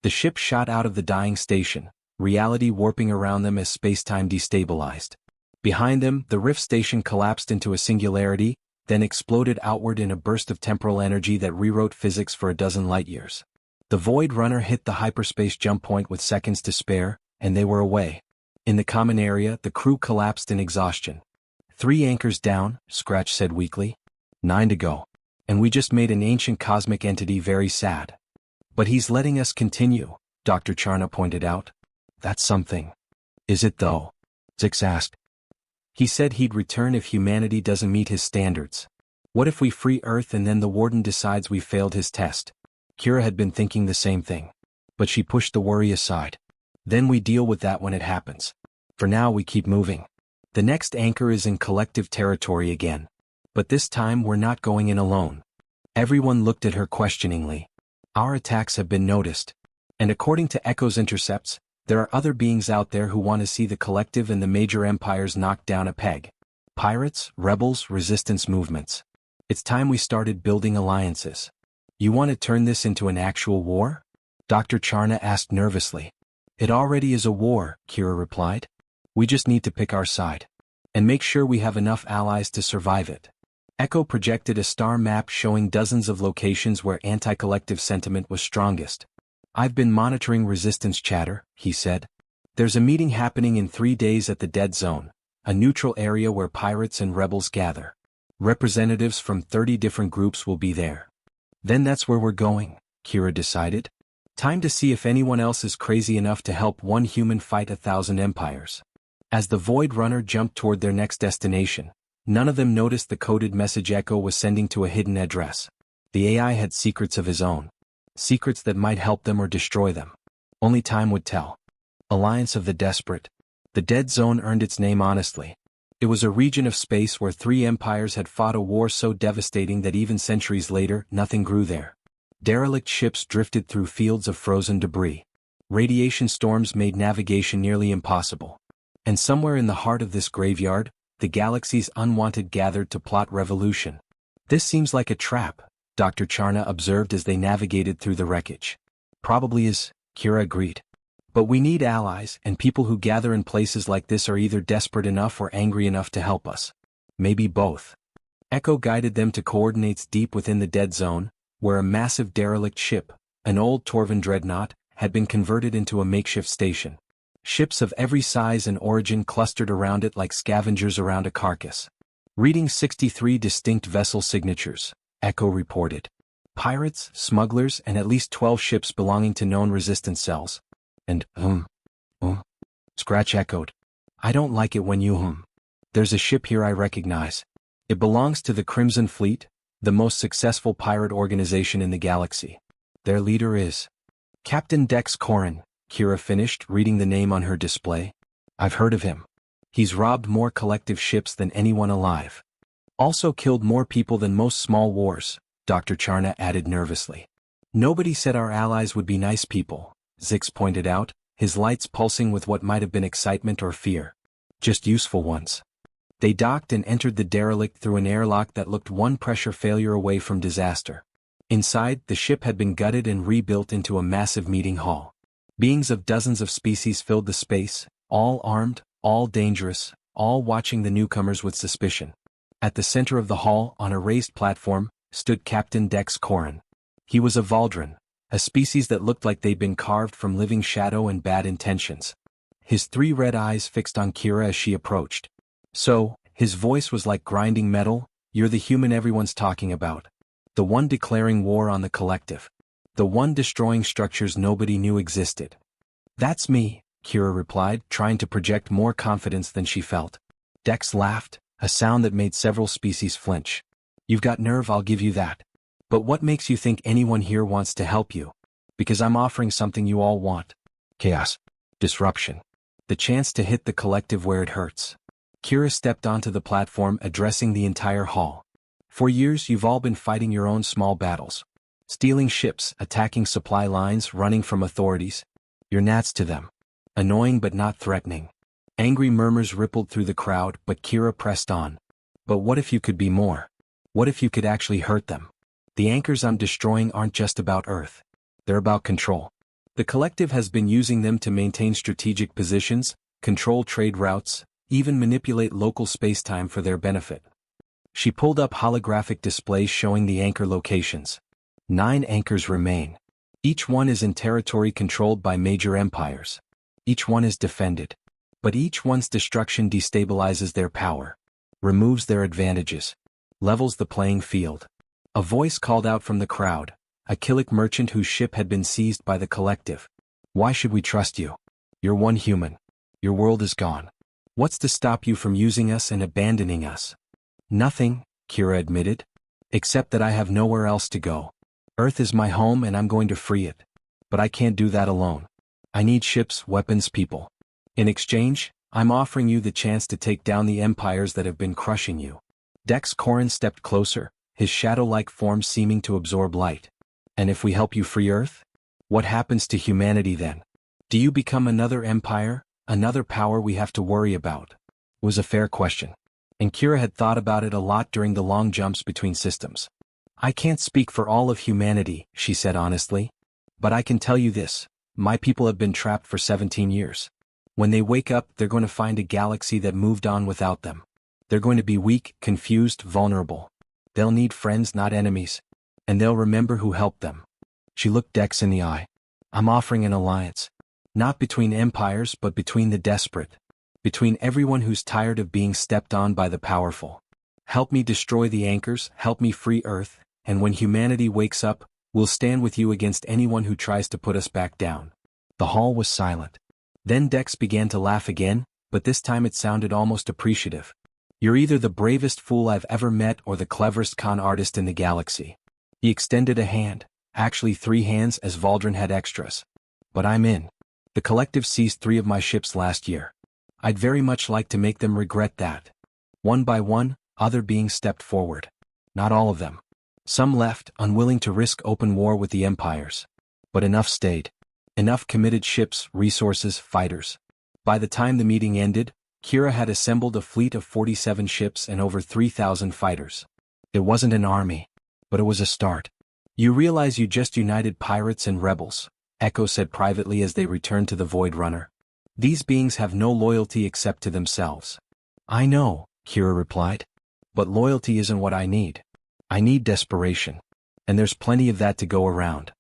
The ship shot out of the dying station, reality warping around them as space-time destabilized. Behind them, the Rift station collapsed into a singularity, then exploded outward in a burst of temporal energy that rewrote physics for a dozen light-years. The Void Runner hit the hyperspace jump point with seconds to spare, and they were away. In the common area, the crew collapsed in exhaustion. 3 anchors down, Scratch said weakly. 9 to go. And we just made an ancient cosmic entity very sad. But he's letting us continue, Dr. Charna pointed out. That's something. Is it though? Zix asked. He said he'd return if humanity doesn't meet his standards. What if we free Earth and then the warden decides we failed his test? Kira had been thinking the same thing. But she pushed the worry aside. Then we deal with that when it happens. For now we keep moving. The next anchor is in collective territory again. But this time we're not going in alone. Everyone looked at her questioningly. Our attacks have been noticed. And according to Echo's intercepts, there are other beings out there who want to see the collective and the major empires knocked down a peg. Pirates, rebels, resistance movements. It's time we started building alliances. You want to turn this into an actual war? Dr. Charna asked nervously. It already is a war, Kira replied. We just need to pick our side. And make sure we have enough allies to survive it. Echo projected a star map showing dozens of locations where anti-collective sentiment was strongest. I've been monitoring resistance chatter, he said. There's a meeting happening in 3 days at the Dead Zone, a neutral area where pirates and rebels gather. Representatives from 30 different groups will be there. Then that's where we're going, Kira decided. Time to see if anyone else is crazy enough to help one human fight 1,000 empires. As the Void Runner jumped toward their next destination, none of them noticed the coded message Echo was sending to a hidden address. The AI had secrets of his own. Secrets that might help them or destroy them. Only time would tell. Alliance of the Desperate. The Dead Zone earned its name honestly. It was a region of space where 3 empires had fought a war so devastating that even centuries later, nothing grew there. Derelict ships drifted through fields of frozen debris. Radiation storms made navigation nearly impossible. And somewhere in the heart of this graveyard, the galaxy's unwanted gathered to plot revolution. This seems like a trap, Dr. Charna observed as they navigated through the wreckage. Probably is, Kira agreed. But we need allies, and people who gather in places like this are either desperate enough or angry enough to help us. Maybe both. Echo guided them to coordinates deep within the Dead Zone, where a massive derelict ship, an old Torvan dreadnought, had been converted into a makeshift station. Ships of every size and origin clustered around it like scavengers around a carcass. Reading 63 distinct vessel signatures, Echo reported. Pirates, smugglers, and at least 12 ships belonging to known resistance cells. And, Scratch echoed. I don't like it when you There's a ship here I recognize. It belongs to the Crimson Fleet, the most successful pirate organization in the galaxy. Their leader is Captain Dex Corrin, Kira finished, reading the name on her display. I've heard of him. He's robbed more collective ships than anyone alive. Also killed more people than most small wars, Dr. Charna added nervously. Nobody said our allies would be nice people, Zix pointed out, his lights pulsing with what might have been excitement or fear. Just useful ones. They docked and entered the derelict through an airlock that looked one pressure failure away from disaster. Inside, the ship had been gutted and rebuilt into a massive meeting hall. Beings of dozens of species filled the space, all armed, all dangerous, all watching the newcomers with suspicion. At the center of the hall, on a raised platform, stood Captain Dex Corrin. He was a Valdran, a species that looked like they'd been carved from living shadow and bad intentions. His 3 red eyes fixed on Kira as she approached. So, his voice was like grinding metal, you're the human everyone's talking about. The one declaring war on the collective. The one destroying structures nobody knew existed. That's me, Kira replied, trying to project more confidence than she felt. Dex laughed, a sound that made several species flinch. You've got nerve, I'll give you that. But what makes you think anyone here wants to help you? Because I'm offering something you all want. Chaos. Disruption. The chance to hit the collective where it hurts. Kira stepped onto the platform, addressing the entire hall. For years you've all been fighting your own small battles. Stealing ships, attacking supply lines, running from authorities. You're gnats to them. Annoying but not threatening. Angry murmurs rippled through the crowd, but Kira pressed on. But what if you could be more? What if you could actually hurt them? The anchors I'm destroying aren't just about Earth. They're about control. The collective has been using them to maintain strategic positions, control trade routes, even manipulate local spacetime for their benefit. She pulled up holographic displays showing the anchor locations. 9 anchors remain. Each one is in territory controlled by major empires. Each one is defended. But each one's destruction destabilizes their power, removes their advantages, levels the playing field. A voice called out from the crowd, a Killik merchant whose ship had been seized by the collective. Why should we trust you? You're one human. Your world is gone. What's to stop you from using us and abandoning us? Nothing, Kira admitted. Except that I have nowhere else to go. Earth is my home and I'm going to free it. But I can't do that alone. I need ships, weapons, people. In exchange, I'm offering you the chance to take down the empires that have been crushing you. Dex Corrin stepped closer, his shadow-like form seeming to absorb light. And if we help you free Earth? What happens to humanity then? Do you become another empire, another power we have to worry about? It was a fair question. And Kira had thought about it a lot during the long jumps between systems. I can't speak for all of humanity, she said honestly. But I can tell you this, my people have been trapped for 17 years. When they wake up, they're going to find a galaxy that moved on without them. They're going to be weak, confused, vulnerable. They'll need friends, not enemies. And they'll remember who helped them. She looked Dex in the eye. I'm offering an alliance. Not between empires, but between the desperate. Between everyone who's tired of being stepped on by the powerful. Help me destroy the anchors, help me free Earth, and when humanity wakes up, we'll stand with you against anyone who tries to put us back down. The hall was silent. Then Dex began to laugh again, but this time it sounded almost appreciative. "You're either the bravest fool I've ever met or the cleverest con artist in the galaxy." He extended a hand, actually 3 hands as Valdrin had extras. "But I'm in. The collective seized 3 of my ships last year. I'd very much like to make them regret that." One by one, other beings stepped forward. Not all of them. Some left, unwilling to risk open war with the empires. But enough stayed. Enough committed ships, resources, fighters. By the time the meeting ended, Kira had assembled a fleet of 47 ships and over 3,000 fighters. It wasn't an army, but it was a start. "You realize you just united pirates and rebels," Echo said privately as they returned to the Void Runner. "These beings have no loyalty except to themselves." "I know," Kira replied. "But loyalty isn't what I need. I need desperation. And there's plenty of that to go around."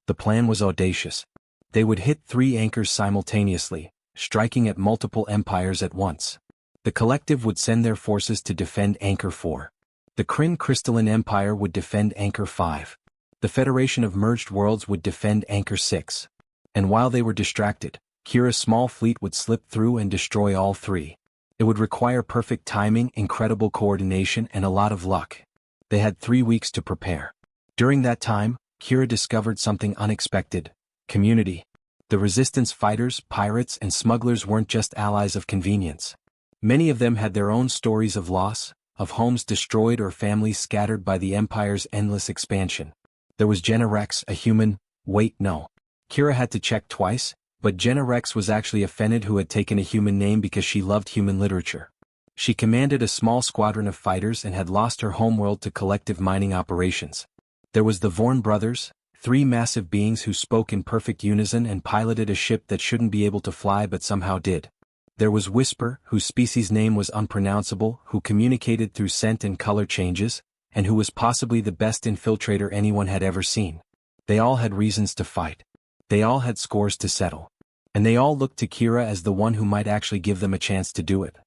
The plan was audacious. They would hit 3 anchors simultaneously, striking at multiple empires at once. The collective would send their forces to defend Anchor 4. The Kryn Crystalline Empire would defend Anchor 5. The Federation of Merged Worlds would defend Anchor 6. And while they were distracted, Kira's small fleet would slip through and destroy all 3. It would require perfect timing, incredible coordination, and a lot of luck. They had 3 weeks to prepare. During that time, Kira discovered something unexpected: community. The Resistance fighters, pirates, and smugglers weren't just allies of convenience. Many of them had their own stories of loss, of homes destroyed or families scattered by the Empire's endless expansion. There was Jenna Rex, a human. Wait, no. Kira had to check twice, but Jenna Rex was actually a Fenid who had taken a human name because she loved human literature. She commanded a small squadron of fighters and had lost her homeworld to collective mining operations. There was the Vorn brothers, 3 massive beings who spoke in perfect unison and piloted a ship that shouldn't be able to fly but somehow did. There was Whisper, whose species name was unpronounceable, who communicated through scent and color changes, and who was possibly the best infiltrator anyone had ever seen. They all had reasons to fight. They all had scores to settle. And they all looked to Kira as the one who might actually give them a chance to do it.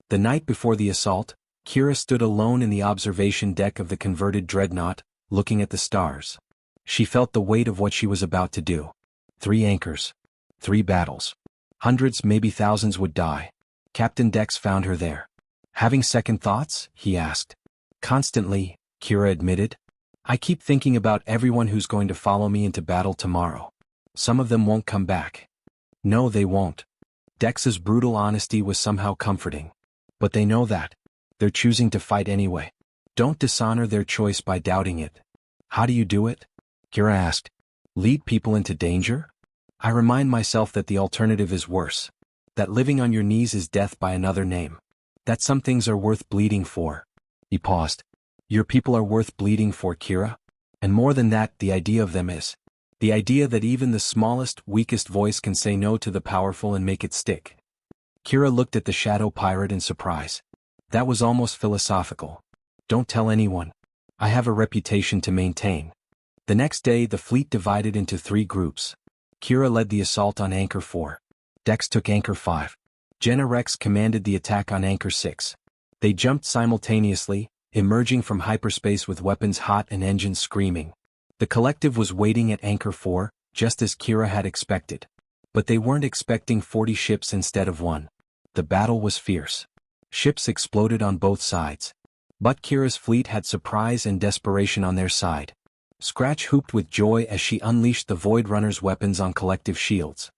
The night before the assault, Kira stood alone in the observation deck of the converted dreadnought, looking at the stars. She felt the weight of what she was about to do. 3 anchors. 3 battles. Hundreds, maybe thousands would die. Captain Dex found her there. "Having second thoughts?" he asked. "Constantly," Kira admitted. "I keep thinking about everyone who's going to follow me into battle tomorrow. Some of them won't come back." "No, they won't." Dex's brutal honesty was somehow comforting. "But they know that. They're choosing to fight anyway. Don't dishonor their choice by doubting it." "How do you do it?" Kira asked. "Lead people into danger? I remind myself that the alternative is worse. That living on your knees is death by another name. That some things are worth bleeding for." He paused. "Your people are worth bleeding for, Kira? And more than that, the idea of them is. The idea that even the smallest, weakest voice can say no to the powerful and make it stick." Kira looked at the shadow pirate in surprise. That was almost philosophical. "Don't tell anyone. I have a reputation to maintain." The next day the fleet divided into 3 groups. Kira led the assault on Anchor 4. Dex took Anchor 5. Jenna Rex commanded the attack on Anchor 6. They jumped simultaneously, emerging from hyperspace with weapons hot and engines screaming. The collective was waiting at Anchor 4, just as Kira had expected. But they weren't expecting 40 ships instead of 1. The battle was fierce. Ships exploded on both sides. But Kira's fleet had surprise and desperation on their side. Scratch whooped with joy as she unleashed the Void Runner's weapons on collective shields.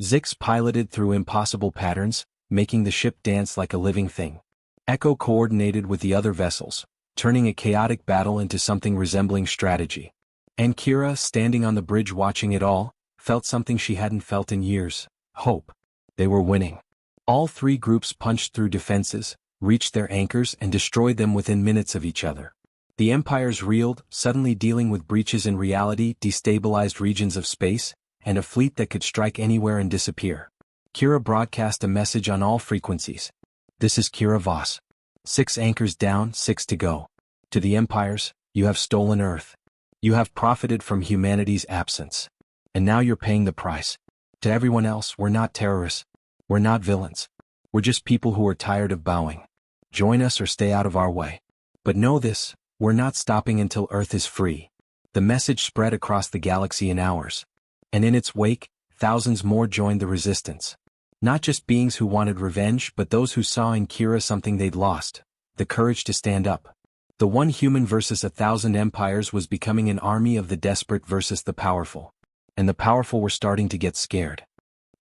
Zix piloted through impossible patterns, making the ship dance like a living thing. Echo coordinated with the other vessels, turning a chaotic battle into something resembling strategy. And Kira, standing on the bridge watching it all, felt something she hadn't felt in years: hope. They were winning. All 3 groups punched through defenses, reached their anchors and destroyed them within minutes of each other. The empires reeled, suddenly dealing with breaches in reality, destabilized regions of space, and a fleet that could strike anywhere and disappear. Kira broadcast a message on all frequencies. "This is Kira Voss. 6 anchors down, 6 to go. To the empires, you have stolen Earth. You have profited from humanity's absence. And now you're paying the price. To everyone else, we're not terrorists. We're not villains. We're just people who are tired of bowing. Join us or stay out of our way. But know this, we're not stopping until Earth is free." The message spread across the galaxy in hours. And in its wake, thousands more joined the resistance. Not just beings who wanted revenge but those who saw in Kira something they'd lost, the courage to stand up. The one human versus 1,000 empires was becoming an army of the desperate versus the powerful. And the powerful were starting to get scared.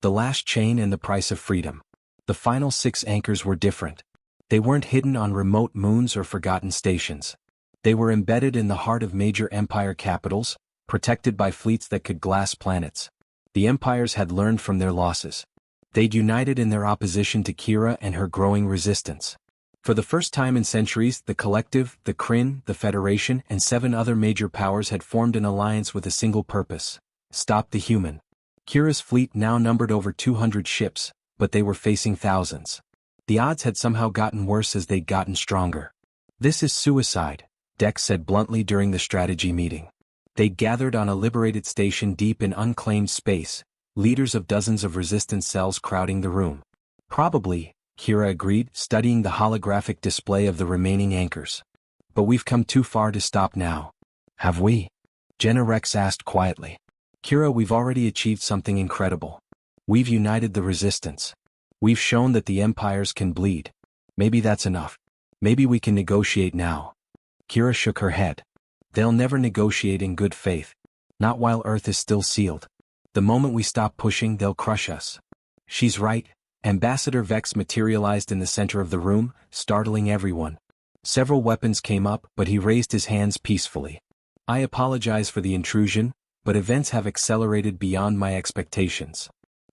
The last chain and the price of freedom. The final 6 anchors were different. They weren't hidden on remote moons or forgotten stations. They were embedded in the heart of major empire capitals, protected by fleets that could glass planets. The empires had learned from their losses. They'd united in their opposition to Kira and her growing resistance. For the first time in centuries, the Collective, the Kryn, the Federation, and 7 other major powers had formed an alliance with a single purpose: stop the human. Kira's fleet now numbered over 200 ships, but they were facing thousands. The odds had somehow gotten worse as they'd gotten stronger. "This is suicide," Dex said bluntly during the strategy meeting. They'd gathered on a liberated station deep in unclaimed space, leaders of dozens of resistance cells crowding the room. "Probably," Kira agreed, studying the holographic display of the remaining anchors. "But we've come too far to stop now." "Have we?" Jenna Rex asked quietly. "Kira, we've already achieved something incredible. We've united the resistance. We've shown that the empires can bleed. Maybe that's enough. Maybe we can negotiate now." Kira shook her head. "They'll never negotiate in good faith. Not while Earth is still sealed. The moment we stop pushing, they'll crush us." "She's right." Ambassador Vex materialized in the center of the room, startling everyone. Several weapons came up, but he raised his hands peacefully. "I apologize for the intrusion, but events have accelerated beyond my expectations."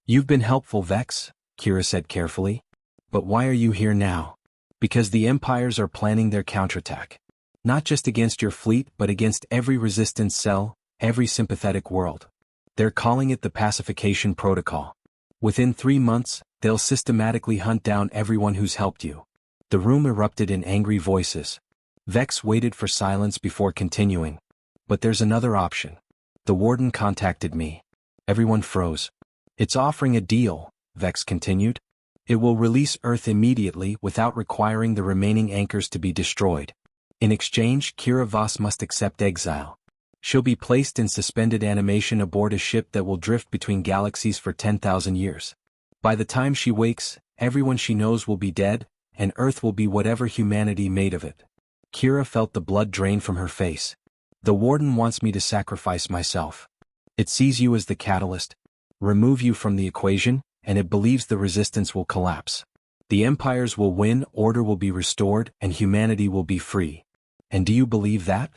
"You've been helpful, Vex," Kira said carefully. "But why are you here now?" "Because the empires are planning their counterattack. Not just against your fleet but against every resistance cell, every sympathetic world. They're calling it the Pacification Protocol. Within 3 months, they'll systematically hunt down everyone who's helped you." The room erupted in angry voices. Vex waited for silence before continuing. "But there's another option. The Warden contacted me." Everyone froze. "It's offering a deal," Vex continued. "It will release Earth immediately without requiring the remaining anchors to be destroyed. In exchange, Kira Voss must accept exile. She'll be placed in suspended animation aboard a ship that will drift between galaxies for 10,000 years. By the time she wakes, everyone she knows will be dead, and Earth will be whatever humanity made of it." Kira felt the blood drain from her face. "The Warden wants me to sacrifice myself. It sees you as the catalyst, remove you from the equation, and it believes the resistance will collapse. The empires will win, order will be restored, and humanity will be free." "And do you believe that?"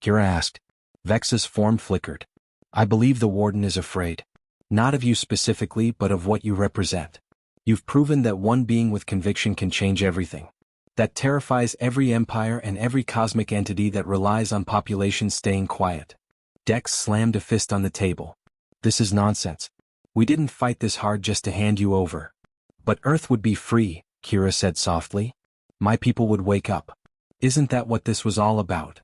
Kira asked. Vex's form flickered. "I believe the Warden is afraid. Not of you specifically but of what you represent. You've proven that one being with conviction can change everything. That terrifies every empire and every cosmic entity that relies on populations staying quiet." Dex slammed a fist on the table. "This is nonsense. We didn't fight this hard just to hand you over." "But Earth would be free," Kira said softly. "My people would wake up. Isn't that what this was all about?"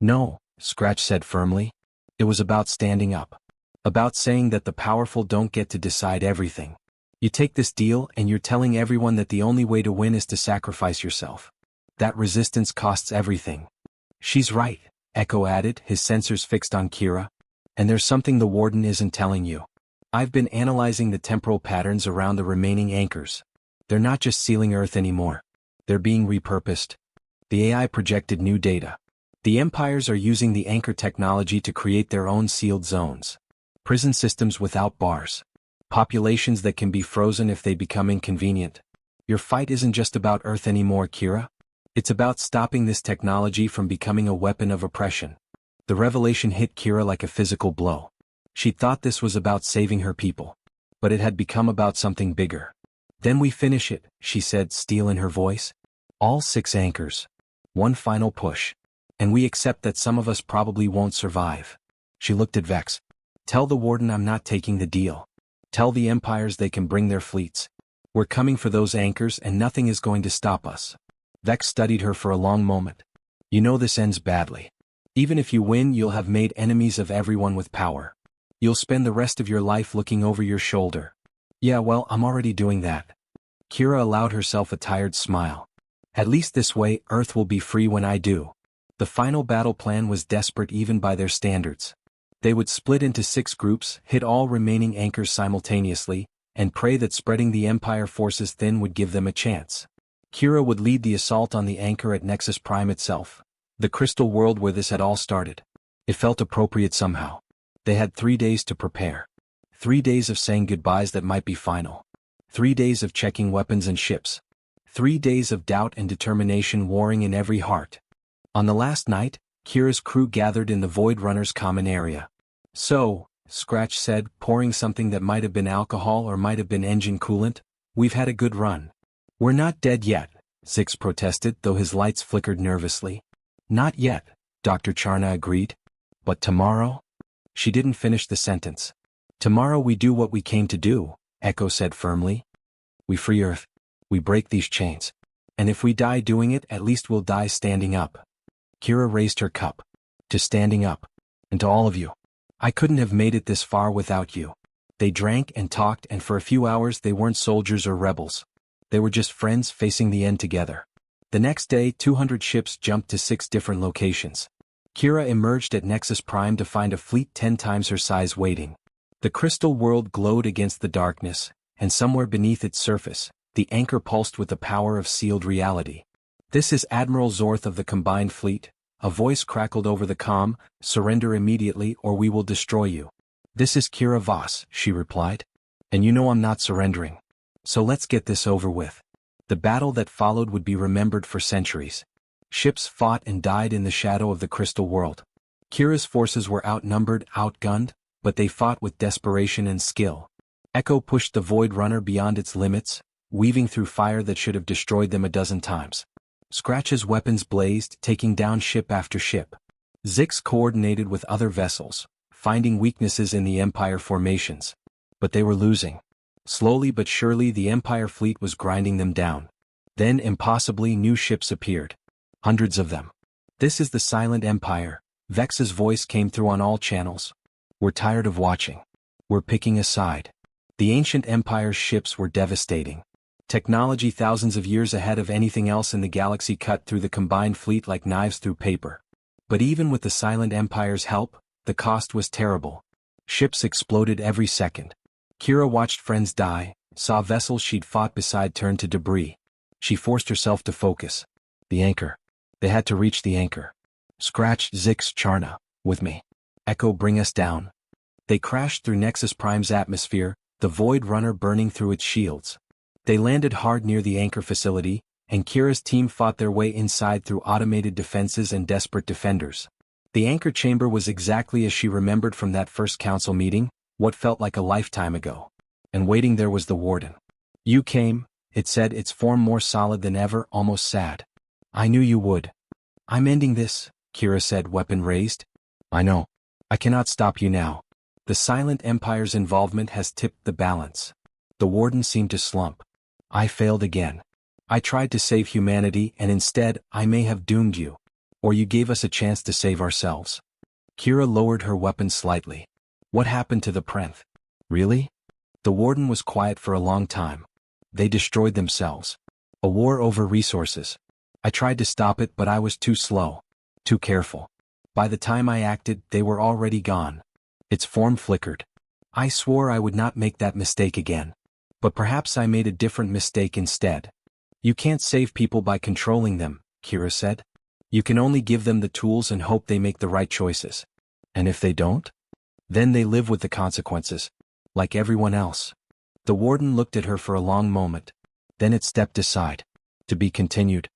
"No," Scratch said firmly. "It was about standing up. About saying that the powerful don't get to decide everything. You take this deal and you're telling everyone that the only way to win is to sacrifice yourself. That resistance costs everything." "She's right," Echo added, his sensors fixed on Kira. "And there's something the Warden isn't telling you. I've been analyzing the temporal patterns around the remaining anchors. They're not just sealing Earth anymore. They're being repurposed." The AI projected new data. "The empires are using the anchor technology to create their own sealed zones. Prison systems without bars. Populations that can be frozen if they become inconvenient. Your fight isn't just about Earth anymore, Kira. It's about stopping this technology from becoming a weapon of oppression." The revelation hit Kira like a physical blow. She thought this was about saving her people. But it had become about something bigger. "Then we finish it," she said, steel in her voice. "All 6 anchors. One final push. And we accept that some of us probably won't survive." She looked at Vex. "Tell the Warden I'm not taking the deal. Tell the empires they can bring their fleets. We're coming for those anchors and nothing is going to stop us." Vex studied her for a long moment. "You know this ends badly. Even if you win, you'll have made enemies of everyone with power. You'll spend the rest of your life looking over your shoulder." "Yeah, well, I'm already doing that." Kira allowed herself a tired smile. "At least this way, Earth will be free when I do." The final battle plan was desperate even by their standards. They would split into 6 groups, hit all remaining anchors simultaneously, and pray that spreading the Empire forces thin would give them a chance. Kira would lead the assault on the anchor at Nexus Prime itself, the crystal world where this had all started. It felt appropriate somehow. They had 3 days to prepare. 3 days of saying goodbyes that might be final. 3 days of checking weapons and ships. 3 days of doubt and determination warring in every heart. On the last night, Kira's crew gathered in the Void Runner's common area. "So," Scratch said, pouring something that might have been alcohol or might have been engine coolant, "we've had a good run." "We're not dead yet," Zix protested, though his lights flickered nervously. "Not yet," Dr. Charna agreed. "But tomorrow?" She didn't finish the sentence. "Tomorrow we do what we came to do," Echo said firmly. "We free Earth. We break these chains. And if we die doing it, at least we'll die standing up." Kira raised her cup. "To standing up. And to all of you. I couldn't have made it this far without you." They drank and talked, and for a few hours they weren't soldiers or rebels. They were just friends facing the end together. The next day, 200 ships jumped to 6 different locations. Kira emerged at Nexus Prime to find a fleet 10 times her size waiting. The crystal world glowed against the darkness, and somewhere beneath its surface, the anchor pulsed with the power of sealed reality. "This is Admiral Zorth of the Combined Fleet," a voice crackled over the comm, "Surrender immediately or we will destroy you." "This is Kira Voss," she replied. "And you know I'm not surrendering. So let's get this over with." The battle that followed would be remembered for centuries. Ships fought and died in the shadow of the crystal world. Kira's forces were outnumbered, outgunned, but they fought with desperation and skill. Echo pushed the Void Runner beyond its limits, weaving through fire that should have destroyed them a dozen times. Scratch's weapons blazed, taking down ship after ship. Zix coordinated with other vessels, finding weaknesses in the Empire formations. But they were losing. Slowly but surely the Empire fleet was grinding them down. Then impossibly new ships appeared. Hundreds of them. "This is the Silent Empire," Vex's voice came through on all channels. "We're tired of watching. We're picking a side." The ancient Empire's ships were devastating. Technology thousands of years ahead of anything else in the galaxy cut through the Combined Fleet like knives through paper. But even with the Silent Empire's help, the cost was terrible. Ships exploded every second. Kira watched friends die, saw vessels she'd fought beside turn to debris. She forced herself to focus. The anchor. They had to reach the anchor. "Scratch, Zix, Charna, with me. Echo, bring us down." They crashed through Nexus Prime's atmosphere, the Void Runner burning through its shields. They landed hard near the anchor facility, and Kira's team fought their way inside through automated defenses and desperate defenders. The anchor chamber was exactly as she remembered from that first council meeting, what felt like a lifetime ago. And waiting there was the warden. "You came," it said, its form more solid than ever, almost sad. "I knew you would." "I'm ending this," Kira said, weapon raised. "I know. I cannot stop you now. The Silent Empire's involvement has tipped the balance." The warden seemed to slump. "I failed again. I tried to save humanity and instead I may have doomed you. Or you gave us a chance to save ourselves." Kira lowered her weapon slightly. "What happened to the Prenth? Really?" The warden was quiet for a long time. "They destroyed themselves. A war over resources. I tried to stop it but I was too slow. Too careful. By the time I acted, they were already gone." Its form flickered. "I swore I would not make that mistake again. But perhaps I made a different mistake instead." "You can't save people by controlling them," Kira said. "You can only give them the tools and hope they make the right choices. And if they don't? Then they live with the consequences. Like everyone else." The warden looked at her for a long moment. Then it stepped aside. "To be continued."